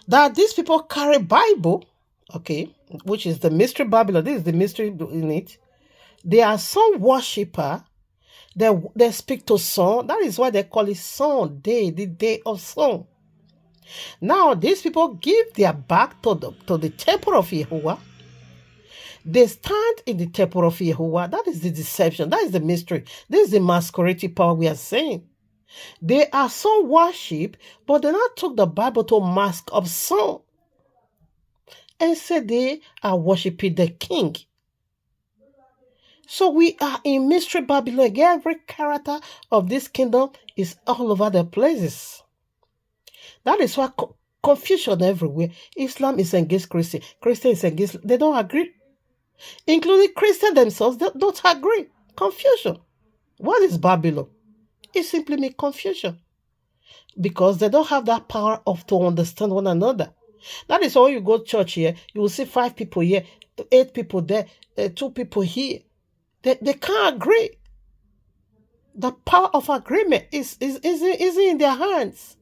That these people carry Bible, okay, which is the mystery Babylon. This is the mystery in it. They are sun worshipper. They speak to sun. That is why they call it sun day, the day of sun. Now, these people give their back to the temple of Yahuwah. They stand in the temple of Yahuwah. That is the deception. That is the mystery. This is the masquerading power we are saying. They are sun worship, but they not took the Bible to mask of sun and said they are worshiping the king. So we are in mystery Babylon. Every character of this kingdom is all over the places. That is why confusion everywhere. Islam is against Christian. Christian is against. They don't agree. Including Christians themselves, they don't agree. Confusion. What is Babylon? It simply means confusion. Because they don't have that power to understand one another. That is why you go to church here, you will see 5 people here, 8 people there, 2 people here. They can't agree. The power of agreement is in their hands.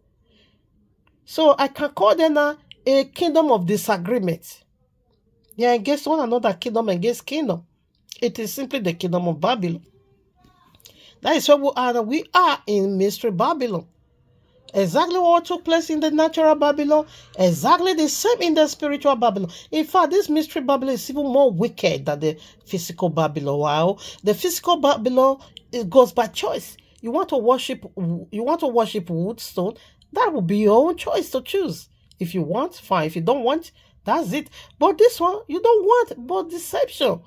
So I can call them a kingdom of disagreement. They are against one another, kingdom against kingdom. It is simply the kingdom of Babylon. That is what we are in mystery Babylon. Exactly what took place in the natural Babylon, exactly the same in the spiritual Babylon. In fact, this mystery Babylon is even more wicked than the physical Babylon. Wow, the physical Babylon, it goes by choice. You want to worship wood, stone, that will be your own choice to choose. If you want, fine. If you don't want, that's it. But this one, you don't want, but deception.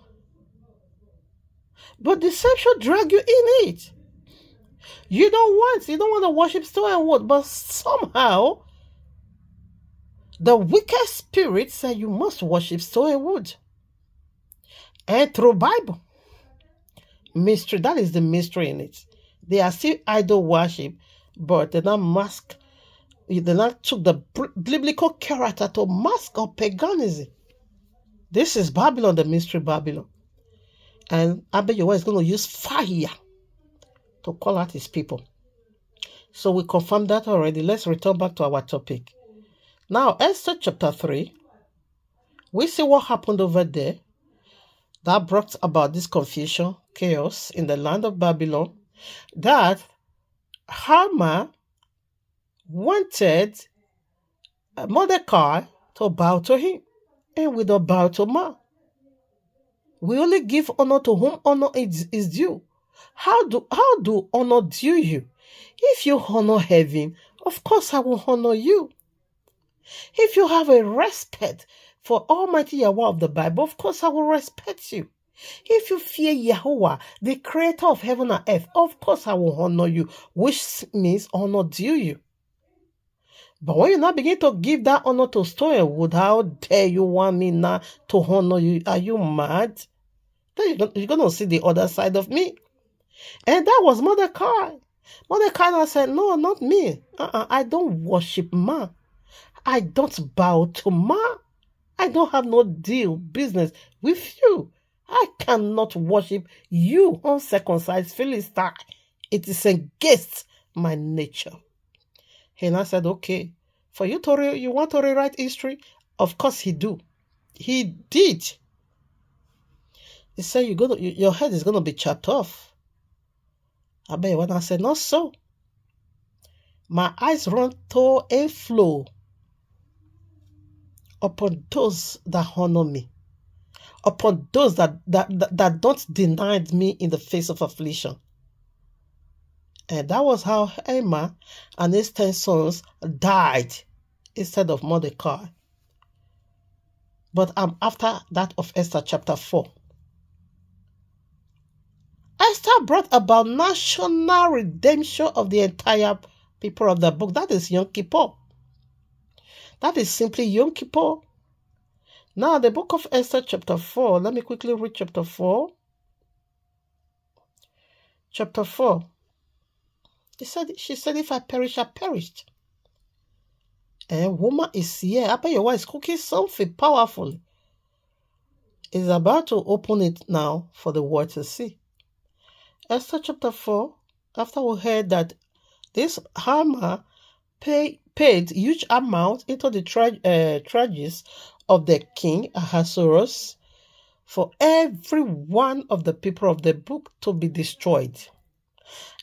But deception drag you in it. You don't want to worship stone and wood, but somehow the wicked spirit said you must worship stone and wood. And through Bible. Mystery, that is the mystery in it. They are still idol worship, but they not mask. They not took the biblical character to mask of paganism. This is Babylon, the mystery Babylon. And ABBA is going to use fire to call out his people. So we confirmed that already. Let's return back to our topic. Now, Esther chapter 3, we see what happened over there that brought about this confusion, chaos in the land of Babylon, that Haman wanted Mordecai to bow to him, and we don't bow to man. We only give honor to whom honor is due. How do honor due you? If you honor heaven, of course I will honor you. If you have a respect for Almighty Yahweh of the Bible, of course I will respect you. If you fear Yahuwah, the creator of heaven and earth, of course I will honor you, which means honor due you. But when you now begin to give that honor to stone and wood, how dare you want me now to honor you? Are you mad? Then you're going to see the other side of me. And that was Mordecai. Mordecai said, no, not me. I don't worship man. I don't bow to man. I don't have no deal, business with you. I cannot worship you, uncircumcised Philistine. It is against my nature. And I said, okay, for you want to rewrite history? Of course he do. He did. He said, your head is going to be chopped off. When I said, not so. My eyes run to and flow upon those that honor me, upon those that don't deny me in the face of affliction. And that was how Haman and his 10 sons died instead of Mordecai. But I'm after that of Esther chapter 4. Esther brought about national redemption of the entire people of the book. That is Yom Kippur. That is simply Yom Kippur. Now, the book of Esther, chapter 4. Let me quickly read chapter 4. Chapter 4. She said, if I perish, I perished. And woman is here. I bet your wife is cooking something powerful. Is about to open it now for the world to see. Esther chapter 4, after we heard that this Haman paid huge amount into the treasuries of the king Ahasuerus for every one of the people of the book to be destroyed.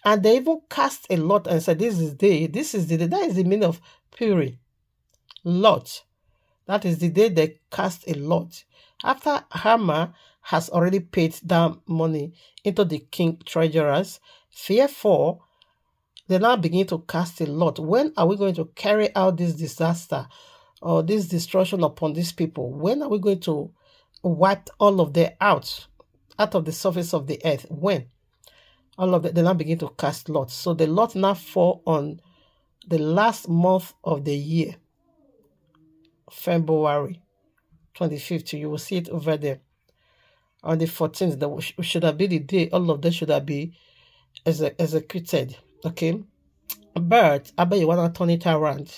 And they even cast a lot and said, this is the day. That is the meaning of Purim. Lot. That is the day they cast a lot. After Haman has already paid that money into the king treasurers, therefore, they now begin to cast a lot. When are we going to carry out this disaster or this destruction upon these people? When are we going to wipe all of them out of the surface of the earth? When? All of them, they now begin to cast lots. So the lot now fall on the last month of the year, February 25th. You will see it over there. On the 14th, that should have been the day all of them should have been executed. Okay? But I bet you want to turn it around.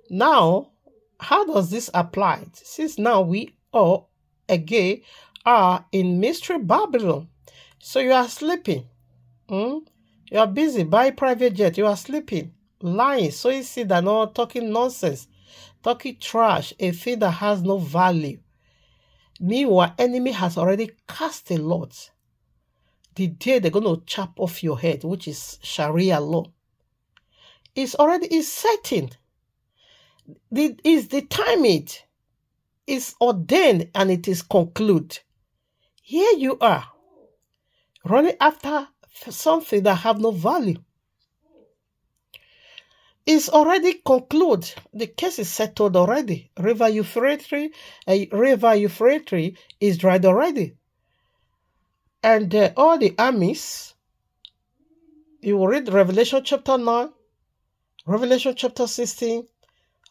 Now, how does this apply? Since now we all again are in mystery Babylon. So you are sleeping. You are busy buying private jet. You are sleeping, lying, sowing seed and all, talking nonsense, talking trash, a thing that has no value. Meanwhile, enemy has already cast a lot. The day they're going to chop off your head, which is Sharia law, is certain. Is determined, is ordained, and it is concluded. Here you are, running after something that have no value. It's already concluded. The case is settled already. River Euphrates is dried already. And all the armies, you will read Revelation chapter 9, Revelation chapter 16,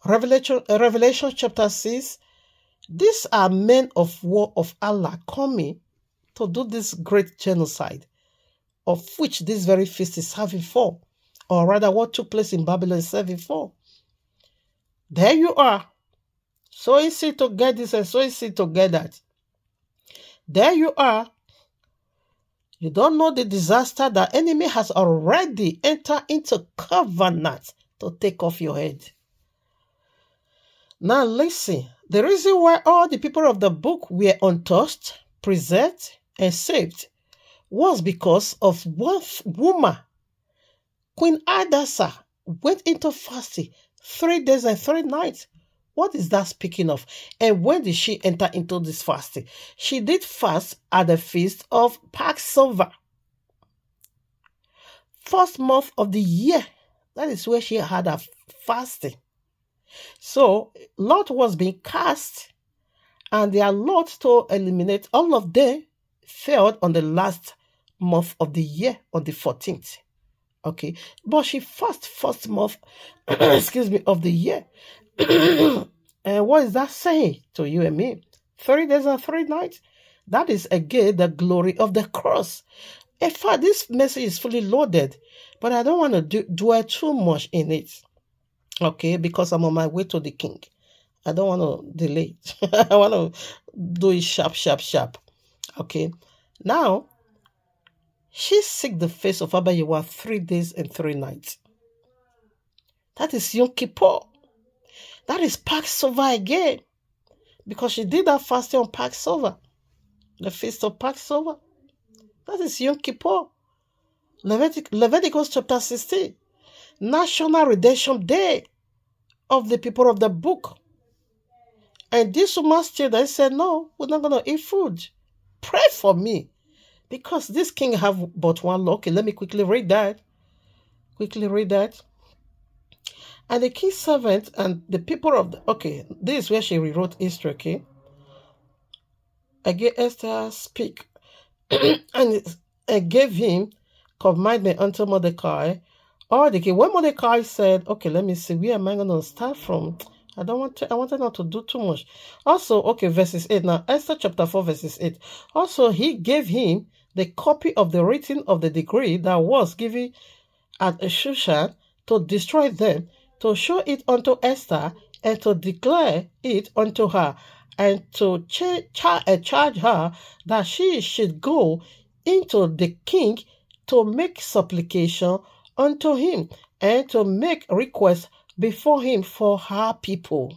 Revelation chapter 6. These are men of war of Allah coming to do this great genocide, of which this very feast is serving for, or rather what took place in Babylon is serving for. There you are. So easy to get this and so easy to get that. There you are. You don't know the disaster that enemy has already entered into covenant to take off your head. Now listen, the reason why all the people of the book were untouched, preserved, and saved was because of one woman. Queen Hadassah went into fasting 3 days and 3 nights. What is that speaking of? And when did she enter into this fasting? She did fast at the feast of Passover. First month of the year. That is where she had a fasting. So, lot was being cast, and their lot to eliminate all of them fell on the last month of the year, on the 14th. Okay, but she fasted first month, of the year. And what is that saying to you and me? 3 days and 3 nights. That is again the glory of the cross. In fact, this message is fully loaded, but I don't want to dwell too much in it. Okay, because I'm on my way to the king. I don't want to delay it. I want to do it sharp. Okay, now, she seek the face of Abba Yahweh 3 days and 3 nights. That is Yom Kippur. That is Passover again. Because she did that fasting on Passover. The feast of Passover. That is Yom Kippur. Leviticus chapter 16. National Redemption Day of the people of the book. And this woman still, they said, no, we're not going to eat food. Pray for me. Because this king have but one law. Okay, let me quickly read that. And the king's servant and the people of the... Okay, this is where she rewrote history, okay? Again, Esther speak. And gave him commandment unto Mordecai. Or the king. When Mordecai said, okay, let me see, where am I going to start from? I wanted not to do too much. Also, okay, verses 8 now. Esther chapter 4, verses 8. Also, he gave him the copy of the writing of the decree that was given at Shushan to destroy them, to show it unto Esther, and to declare it unto her, and to charge her that she should go into the king to make supplication unto him, and to make request before him for her people.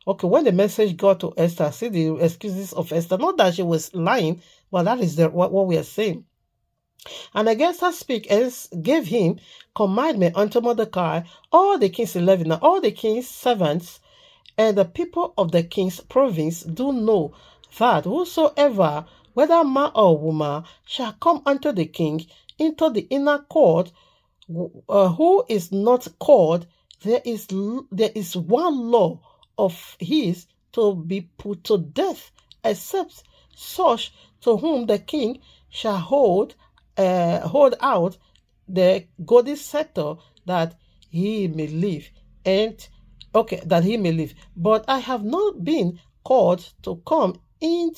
Okay, when the message got to Esther, see the excuses of Esther. Not that she was lying, but that is what we are saying. And Esther spake and gave him commandment unto Mordecai, all the king's 11, and all the king's servants, and the people of the king's province do know that whosoever, whether man or woman, shall come unto the king into the inner court, who is not called, there is one law of his to be put to death, except such to whom the king shall hold out the golden scepter, that he may live, that he may live. But I have not been called to come in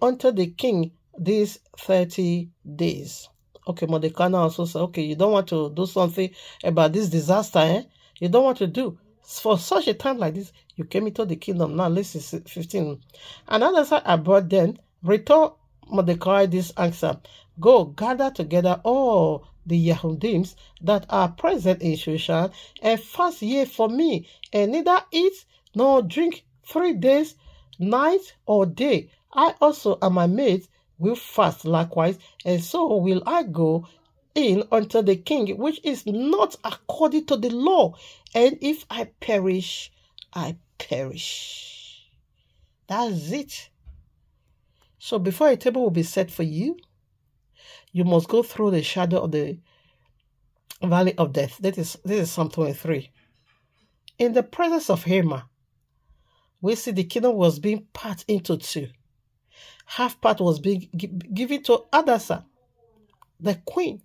unto the king these 30 days. Okay, Mordecai also said, okay, you don't want to do something about this disaster, eh? You don't want to do. For such a time like this, you came into the kingdom. Now, listen, 15. Another side I brought then, return Mordecai this answer. Go, gather together all the Yahudims that are present in Shushan, and fast ye for me, and neither eat nor drink 3 days, night or day. I also and my maids will fast likewise, and so will I go in unto the king, which is not according to the law. And if I perish, I perish. That's it. So before a table will be set for you, you must go through the shadow of the valley of death. This is Psalm 23. In the presence of Haman, we see the kingdom was being part into two. Half part was being given to Hadassah, the queen,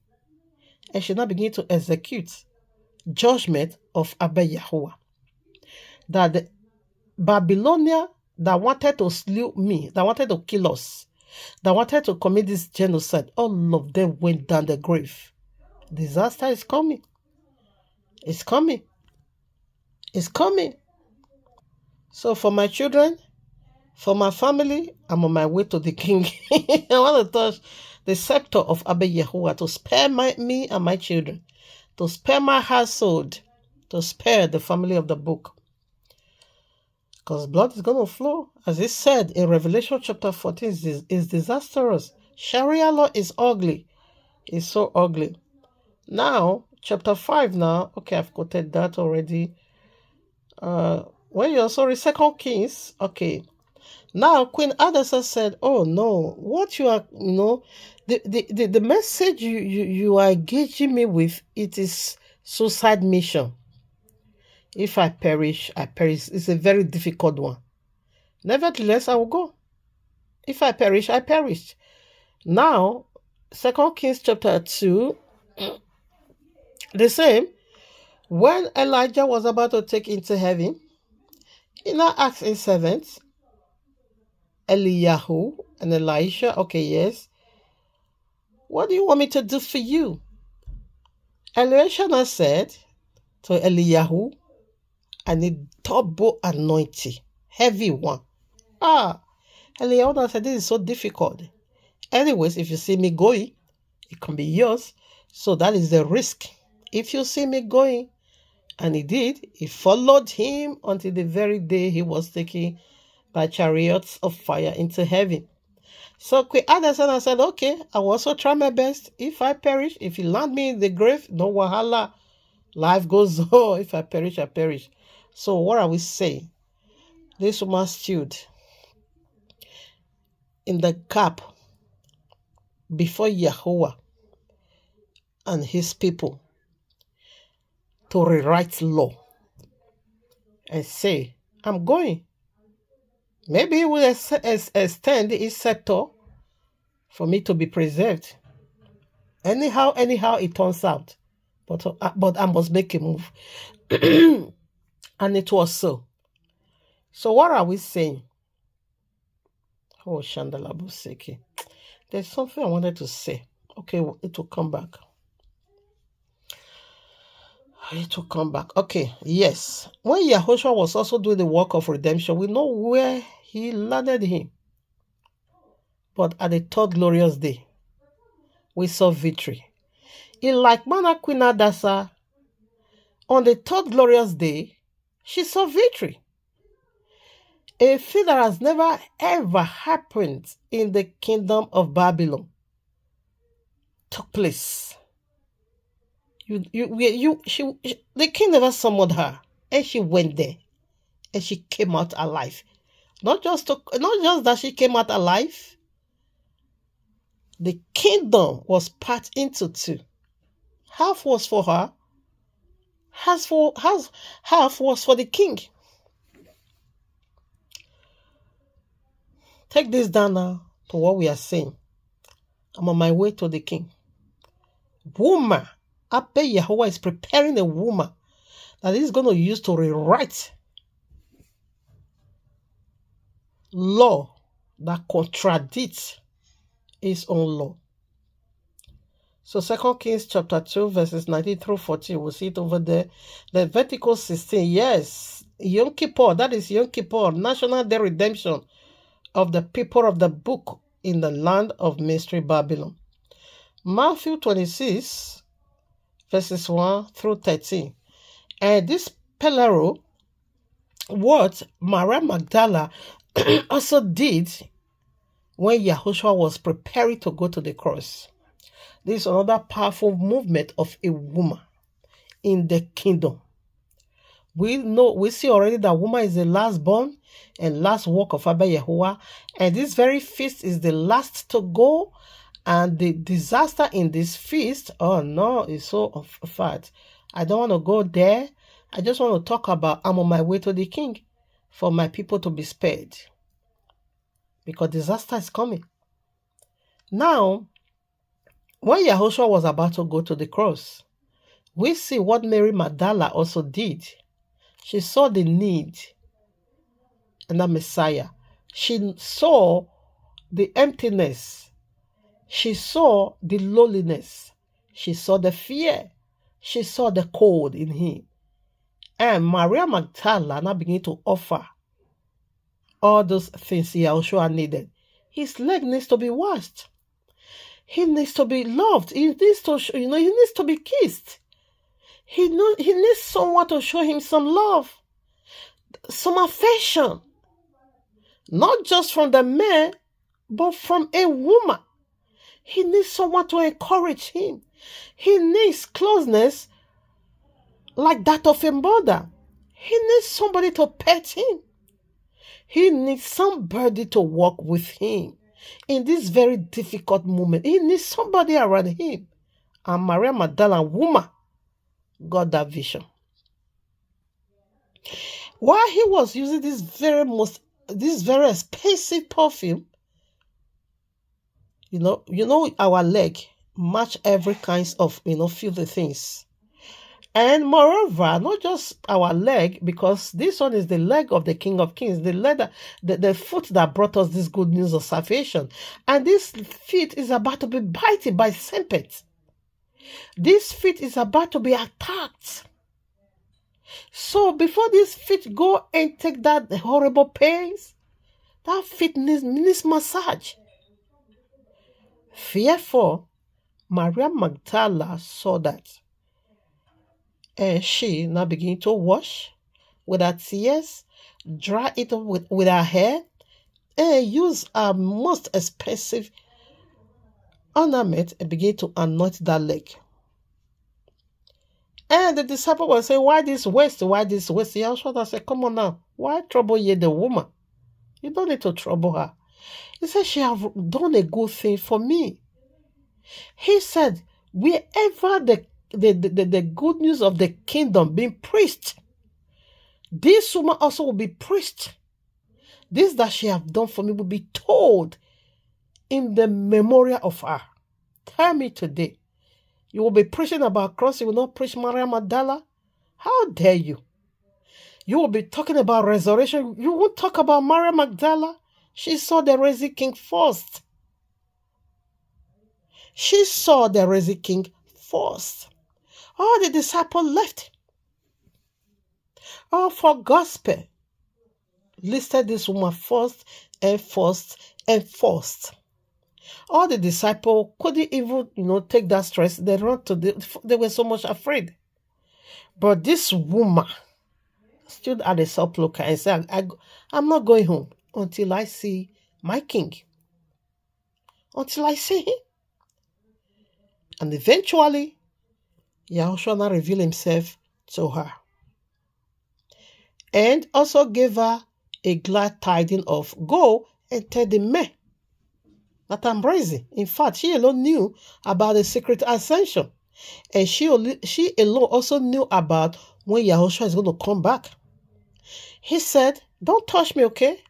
and she now began to execute judgment of ABBA YAHUAH. That the Babylonian that wanted to slew me, that wanted to kill us, that wanted to commit this genocide, all of them went down the grave. Disaster is coming. It's coming. It's coming. So for my children, for my family, I'm on my way to the king. I want to touch the scepter of ABBA YAHUAH to spare me and my children, to spare my household, to spare the family of the book. Because blood is going to flow. As it said in Revelation chapter 14, is disastrous. Sharia law is ugly. It's so ugly. Now, chapter 5 now. Okay, I've quoted that already. When you're sorry, 2 Kings. Okay. Now, Queen Hadassah said, oh no, what you are, the message you are engaging me with, it is suicide mission. If I perish, I perish. It's a very difficult one. Nevertheless, I will go. If I perish, I perish. Now, 2 Kings chapter 2, the same. When Elijah was about to take into heaven, he now asked his servants, Eliyahu and Elisha, okay, yes, what do you want me to do for you? Elisha now said to Eliyahu, I need double anointing, heavy one. Eliyahu said, this is so difficult. Anyways, if you see me going, it can be yours. So that is the risk. If you see me going, and he did, he followed him until the very day he was taken by chariots of fire into heaven. So Queen Hadassah said, okay, I will also try my best. If I perish, if you land me in the grave, no wahala. Life goes on. If I perish, I perish. So what are we saying? This woman stood in the gap before Yahuwah and his people to rewrite law and say, I'm going. Maybe he will extend his scepter for me to be preserved. Anyhow it turns out. But I must make a move. And it was so. So what are we saying? Oh, Shandalabuseki. There's something I wanted to say. Okay, it will come back. It will come back. Okay, yes. When Yahushua was also doing the work of redemption, we know where he landed him. But at the third glorious day, we saw victory. In like manner, Queen Hadassah, on the third glorious day, she saw victory. A thing that has never ever happened in the kingdom of Babylon took place. The king never summoned her, and she went there, and she came out alive. Not just that she came out alive. The kingdom was part into two. Half was for her, half was for the king. Take this down now to what we are saying. I'm on my way to the king. Woman, ABBA YAHUAH is preparing a woman that he's going to use to rewrite law that contradicts his own law. So 2 Kings chapter 2 verses 19 through 40, we'll see it over there. Leviticus 16, yes, Yom Kippur, that is Yom Kippur, National Day Redemption of the people of the book in the land of mystery Babylon. Matthew 26 verses 1 through 13. And this parallel what Maria Magdala also did when Yahushua was preparing to go to the cross. This is another powerful movement of a woman in the kingdom. We see already that woman is the last born and last work of ABBA YAHUAH, and this very feast is the last to go, and the disaster in this feast, oh no, is so fat. I don't want to go there. I just want to talk about I'm on my way to the king for my people to be spared, because disaster is coming. Now, when Yahushua was about to go to the cross, we see what Mary Magdala also did. She saw the need in the Messiah. She saw the emptiness. She saw the loneliness. She saw the fear. She saw the cold in him. And Maria Magdala now began to offer all those things Yahushua needed. His leg needs to be washed. He needs to be loved. He needs to, he needs to be kissed. He needs someone to show him some love, some affection. Not just from the man, but from a woman. He needs someone to encourage him. He needs closeness like that of a mother. He needs somebody to pet him. He needs somebody to walk with him in this very difficult moment. He needs somebody around him. And Maria Magdala, woman, got that vision. While he was using this very expensive perfume, our leg match every kinds of filthy things. And moreover, not just our leg, because this one is the leg of the King of Kings, the foot that brought us this good news of salvation. And this feet is about to be bited by serpents. This feet is about to be attacked. So before this feet go and take that horrible pains, that feet needs massage. Therefore, Maria Magdala saw that. And she now began to wash with her tears, dry it up with her hair, and use her most expensive ornament and begin to anoint that leg. And the disciple was saying, why this waste? Why this waste? Yahushua said, come on now. Why trouble ye the woman? You don't need to trouble her. He said, she have done a good thing for me. He said, wherever the good news of the kingdom being preached, this woman also will be preached. This that she have done for me will be told in the memorial of her. Tell me today, you will be preaching about cross, you will not preach Maria Magdala? How dare you? You will be talking about resurrection. You won't talk about Mary Magdala. She saw the risen king first. She saw the risen king first. All the disciples left. All for gospel listed this woman first and first and first. All the disciples couldn't even, take that stress. They were so much afraid. But this woman stood at the sepulchre and said, I'm not going home until I see my king. Until I see him. And eventually, Yahushua now revealed himself to her. And also gave her a glad tidings of, go and tell the men that I'm rising. In fact, she alone knew about the secret ascension. And she alone also knew about when Yahushua is going to come back. He said, don't touch me, okay?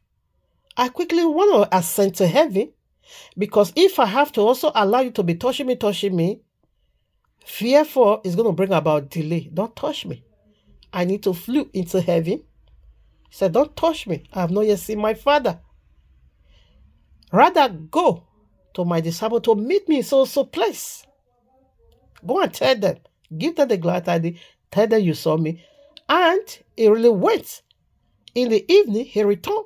I quickly want to ascend to heaven, because if I have to also allow you to be touching me, fearful is going to bring about delay. Don't touch me. I need to fly into heaven. He said, don't touch me. I have not yet seen my Father. Rather go to my disciple to meet me in so place. Go and tell them. Give them the glad tidings. Tell them you saw me. And he really went. In the evening, he returned.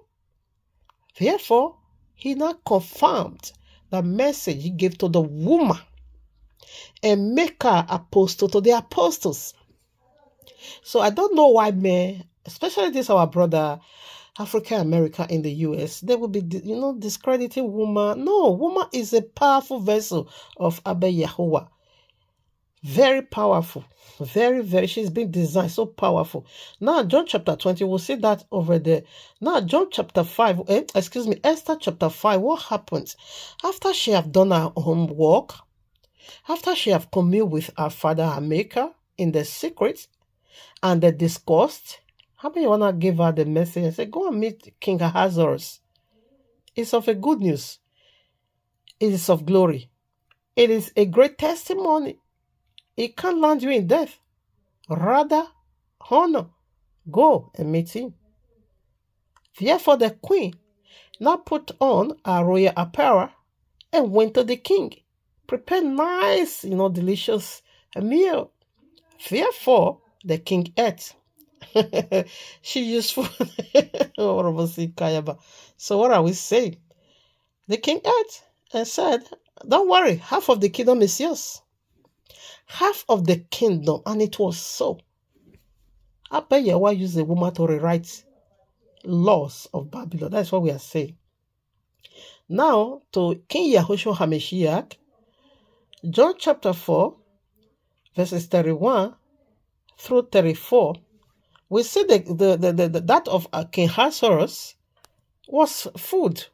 Therefore, he now confirmed the message he gave to the woman and make her apostle to the apostles. So I don't know why men, especially this our brother African American in the US, they will be, discrediting woman. No, woman is a powerful vessel of ABBA YAHUAH. Very powerful. Very, very. She's been designed so powerful. Now, John chapter 20, we'll see that over there. Now, John chapter 5, Esther chapter 5, what happens? After she have done her homework, after she have communed with her Father, her Maker, in the secret, and they discussed, how many want to give her the message and say, go and meet King Ahasuerus? It's of a good news. It is of glory. It is a great testimony. It can't land you in death. Rather, honor. Go and meet him. Therefore, the queen now put on her royal apparel and went to the king. Prepared nice, delicious meal. Therefore, the king ate. She used food. So what are we saying? The king ate and said, don't worry, half of the kingdom is yours. Half of the kingdom, and it was so. ABBA YAHUAH used a woman to rewrite laws of Babylon. That's what we are saying. Now, to King YAHUSHUA HaMashiach, John chapter 4, verses 31 through 34, we see that of King Ahasuerus was food.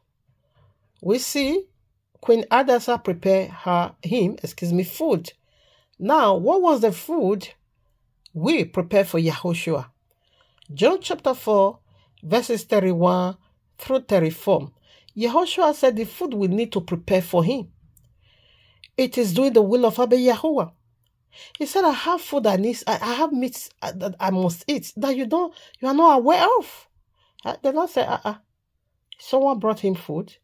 We see Queen Hadassah prepare food. Now, what was the food we prepared for Yahushua? John chapter 4, verses 31 through 34. Yahushua said the food we need to prepare for him. It is doing the will of ABBA YAHUAH. He said, I have food I have meat that I must eat that you are not aware of. They not say, someone brought him food,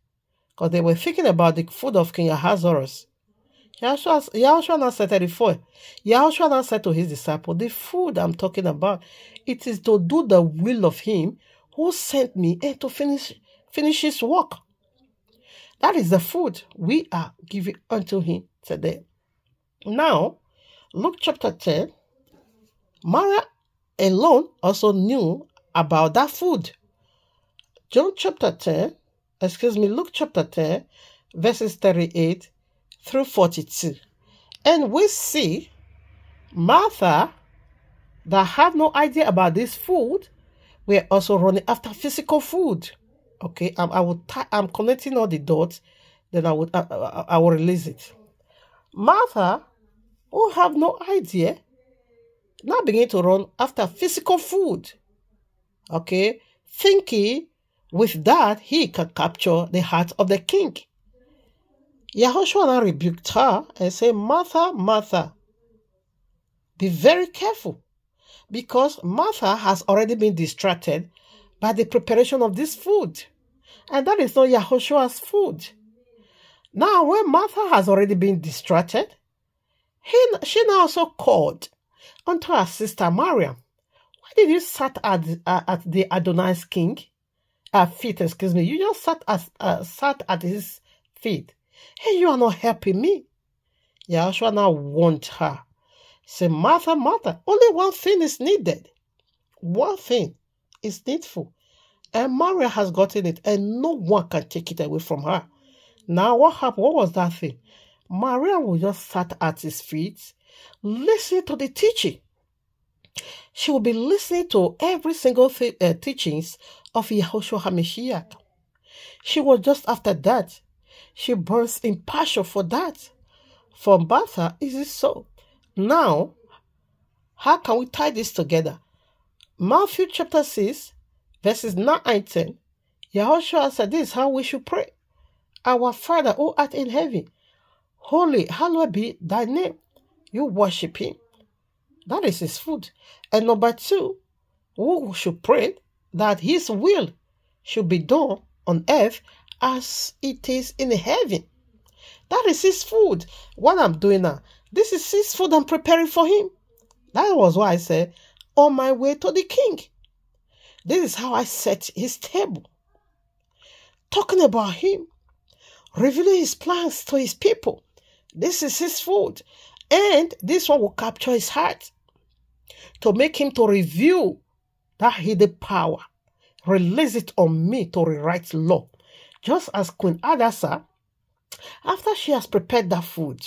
because they were thinking about the food of King Ahasuerus. Yahushua now said 34. Yahushua now said to his disciple, the food I'm talking about, it is to do the will of him who sent me and to finish his work. That is the food we are giving unto him today. Now, Luke chapter 10, Mary alone also knew about that food. Luke chapter 10, verses 38 through 42. And we see Martha, that have no idea about this food, we're also running after physical food. Okay, I'm connecting all the dots, then I will release it. Martha, who have no idea, now begin to run after physical food. Okay, thinking with that he can capture the heart of the king. Yahushua now rebuked her and said, Martha, Martha, be very careful because Martha has already been distracted by the preparation of this food. And that is not YAHUSHUA's food. Now, when Martha has already been distracted, she now also called unto her sister Mariam. Why did you sat at the Adonai's king feet? Excuse me. You just sat at his feet. Hey, you are not helping me. YAHUSHUA now warned her. Say, Martha, Martha, only one thing is needed. One thing is needful. And Maria has gotten it, and no one can take it away from her. Now, what happened? What was that thing? Maria will just sat at his feet, listening to the teaching. She will be listening to every single teachings of YAHUSHUA HaMashiach. She was just after that. She burns in passion for that. For Martha, is it so? Now, how can we tie this together? Matthew chapter 6, verses 9 and 10. YAHUSHUA said, this is how we should pray. Our Father who art in heaven, holy, hallowed be thy name. You worship him. That is his food. And number 2, we should pray that his will should be done on earth as it is in heaven. That is his food. What I'm doing now, this is his food I'm preparing for him. That was why I said, on my way to the king. This is how I set his table. Talking about him, revealing his plans to his people. This is his food. And this one will capture his heart to make him to reveal that hidden power. Release it on me to rewrite law. Just as Queen Hadassah, after she has prepared that food,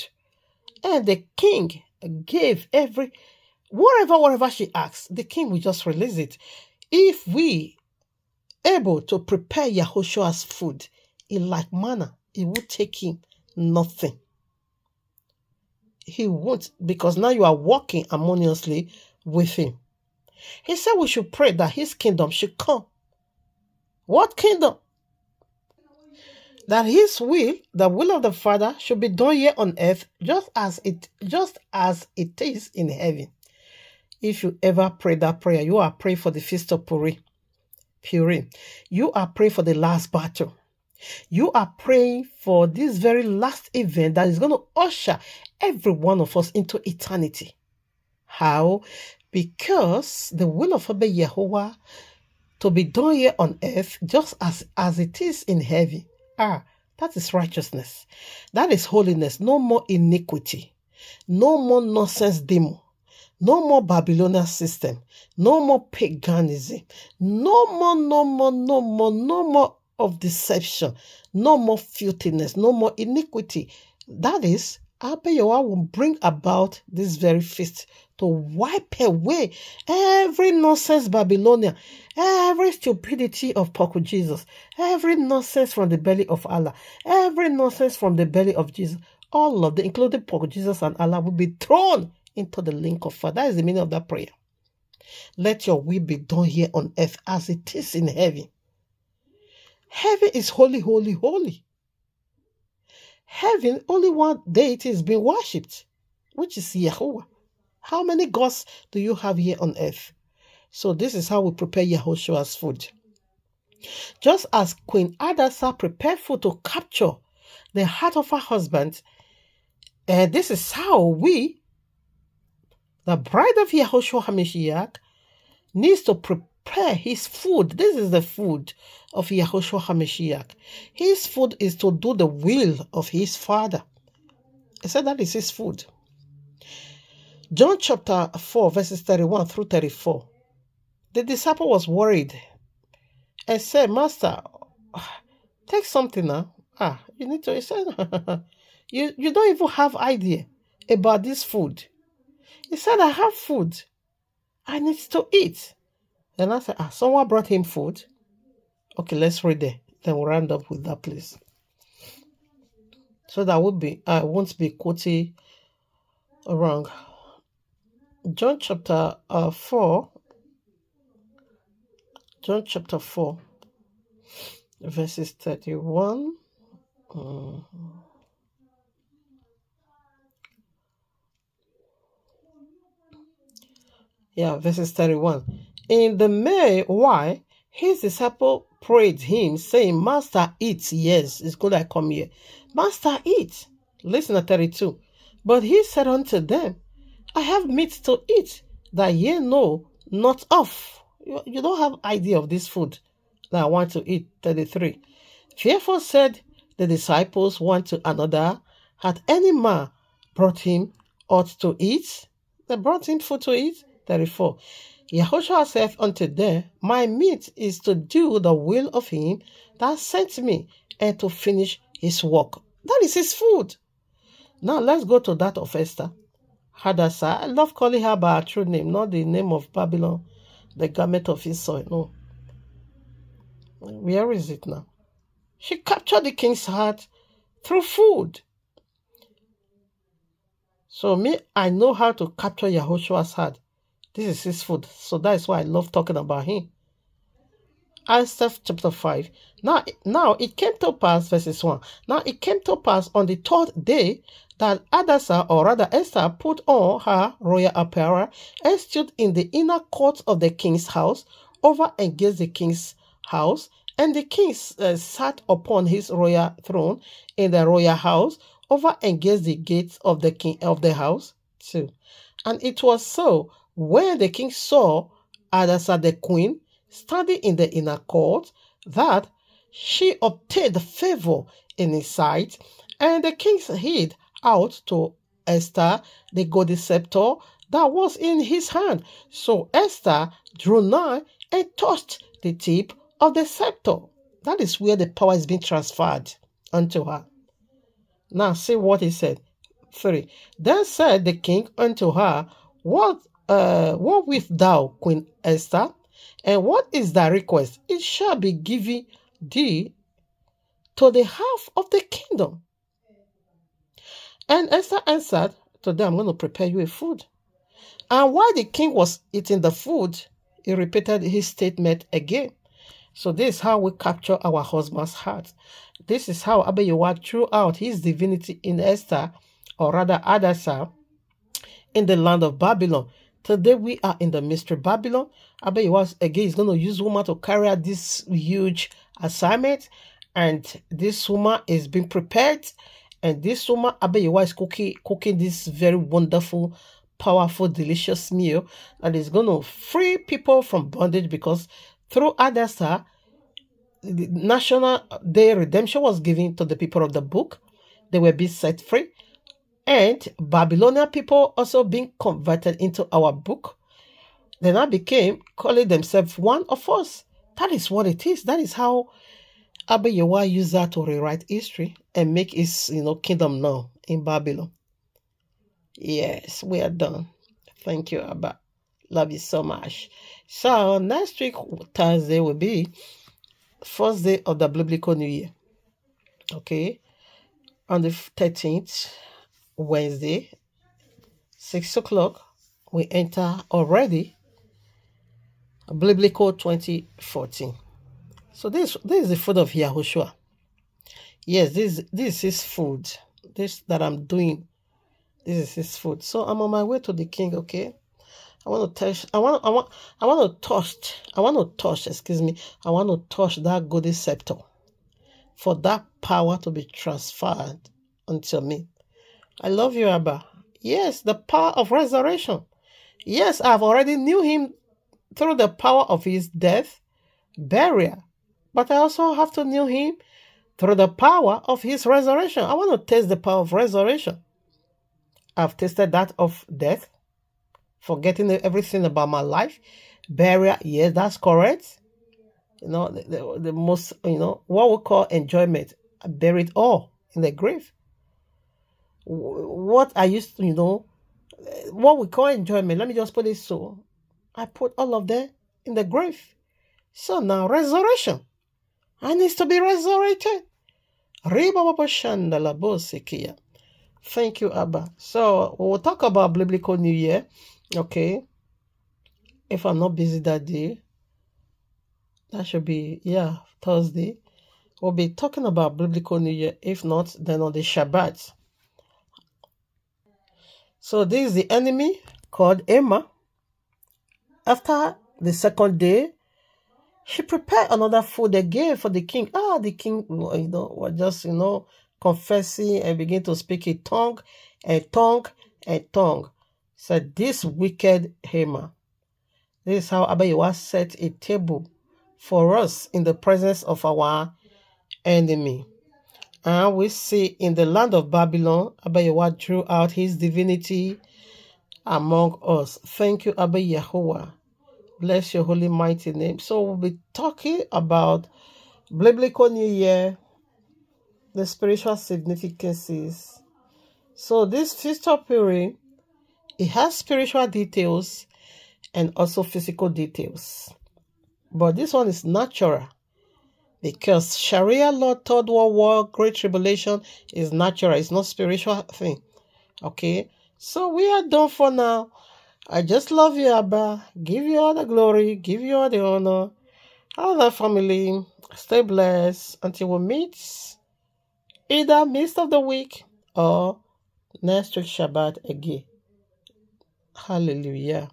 and the king gave whatever she asks, the king will just release it. If we able to prepare YAHUSHUA's food in like manner, it will take him nothing. He won't, because now you are walking harmoniously with him. He said we should pray that his kingdom should come. What kingdom? That his will, the will of the Father, should be done here on earth just as it is in heaven. If you ever pray that prayer, you are praying for the feast of Purim. You are praying for the last battle. You are praying for this very last event that is going to usher every one of us into eternity. How? Because the will of Abba Yehovah to be done here on earth just as it is in heaven. That is righteousness. That is holiness. No more iniquity. No more nonsense demon. No more Babylonian system. No more paganism. No more of deception. No more filthiness. No more iniquity. That is, Abba Yehovah will bring about this very feast to wipe away every nonsense Babylonian, every stupidity of Poku Jesus, every nonsense from the belly of Allah, every nonsense from the belly of Jesus. All of them, including Poku Jesus and Allah, will be thrown into the lake of fire. That is the meaning of that prayer. Let your will be done here on earth as it is in heaven. Heaven is holy, holy, holy. Heaven, only one deity is being worshipped, which is Yahuwah. How many gods do you have here on earth? So this is how we prepare YAHUSHUA's food. Just as Queen Hadassah prepared food to capture the heart of her husband, this is how we, the bride of YAHUSHUA HaMashiach, needs to prepare his food. This is the food of YAHUSHUA HaMashiach. His food is to do the will of his Father. I said that is his food. John chapter 4, verses 31 through 34. The disciple was worried and said, Master, take something now. You need to. He said, you don't even have idea about this food. He said, I have food. I need to eat. Then I said, someone brought him food. Okay, let's read it. Then we'll round up with that, please. So that I won't be quoting wrong. John chapter 4, verses 31. Yeah, verses 31. In the meanwhile, his disciple prayed him, saying, Master, eat. Yes, it's good I come here. Master, eat. Listen at 32. But he said unto them, I have meat to eat, that ye know not of. You don't have idea of this food that I want to eat. 33. Therefore said the disciples one to another, had any man brought him aught to eat? They brought him food to eat. 34. Yahushua said unto them, My meat is to do the will of him that sent me, and to finish his work. That is his food. Now let's go to that of Esther. Hadassah. I love calling her by her true name, not the name of Babylon, the garment of his soil. No. Where is it now? She captured the king's heart through food. So me, I know how to capture Yahushua's heart. This is his food. So that is why I love talking about him. Esther chapter 5. Now it came to pass, verses 1. Now it came to pass on the third day that Hadassah, or rather Esther, put on her royal apparel and stood in the inner court of the king's house, over against the king's house. And the king sat upon his royal throne in the royal house, over against the gates of the king of the house too. And it was so, when the king saw Hadassah the queen standing in the inner court, that she obtained favor in his sight, and the king hid out to Esther the golden scepter that was in his hand. So Esther drew nigh and touched the tip of the scepter. That is where the power is being transferred unto her. Now see what he said. 3. Then said the king unto her, What wilt thou, Queen Esther? And what is thy request? It shall be given thee to the half of the kingdom. And Esther answered to them, I'm going to prepare you a food. And while the king was eating the food, he repeated his statement again. So this is how we capture our husband's heart. This is how Abba Yahweh threw out his divinity in Esther, or rather Hadassah, in the land of Babylon. Today we are in the mystery Babylon. Abba Yahweh again is going to use woman to carry out this huge assignment. And this woman is being prepared. And this woman, Abba Yahweh, is cooking this very wonderful, powerful, delicious meal that is going to free people from bondage, because through Hadassah, the National Day redemption was given to the people of the book. They were being set free. And Babylonian people also being converted into our book. They now became calling themselves one of us. That is what it is. That is how Abba Yahweh used that to rewrite history and make his kingdom known in Babylon. Yes, we are done. Thank you, Abba. Love you so much. So next week, Thursday, will be first day of the biblical New Year. Okay. On the 13th, Wednesday, 6 o'clock, we enter already biblical 2014. So this is the food of Yahushua. Yes, this is his food. This that I'm doing, this is his food. So I'm on my way to the king. Okay. I want to touch that golden scepter, for that power to be transferred unto me. I love you, Abba. Yes, the power of resurrection. Yes, I've already knew him through the power of his death, burial. But I also have to know him through the power of his resurrection. I want to taste the power of resurrection. I've tasted that of death, forgetting everything about my life. Burial, yes, that's correct. The most, what we call enjoyment. I buried all in the grave. What I used to, what we call enjoyment, let me just put it so. I put all of that in the grave. So now resurrection. I need to be resurrected. Thank you, Abba. So we'll talk about biblical New Year. Okay. If I'm not busy that day, that should be, Thursday. We'll be talking about biblical New Year. If not, then on the Shabbat. So this is the enemy called Emma. After the second day, she prepared another food again for the king. The king, was just, confessing and begin to speak in tongue and tongue and tongue. Said, this wicked Haman. This is how Abba YAHUSHUA set a table for us in the presence of our enemy. And we see in the land of Babylon, Abba YAHUSHUA drew out his divinity among us. Thank you, Abba YAHUSHUA. Bless your holy mighty name. So we'll be talking about Biblical New Year, the spiritual significances. So this feature period, it has spiritual details and also physical details. But this one is natural because Sharia law, Third World War, Great Tribulation is natural. It's not spiritual thing. Okay? So we are done for now. I just love you, Abba. Give you all the glory. Give you all the honor. All the family. Stay blessed until we meet either midst of the week or next week Shabbat again. Hallelujah.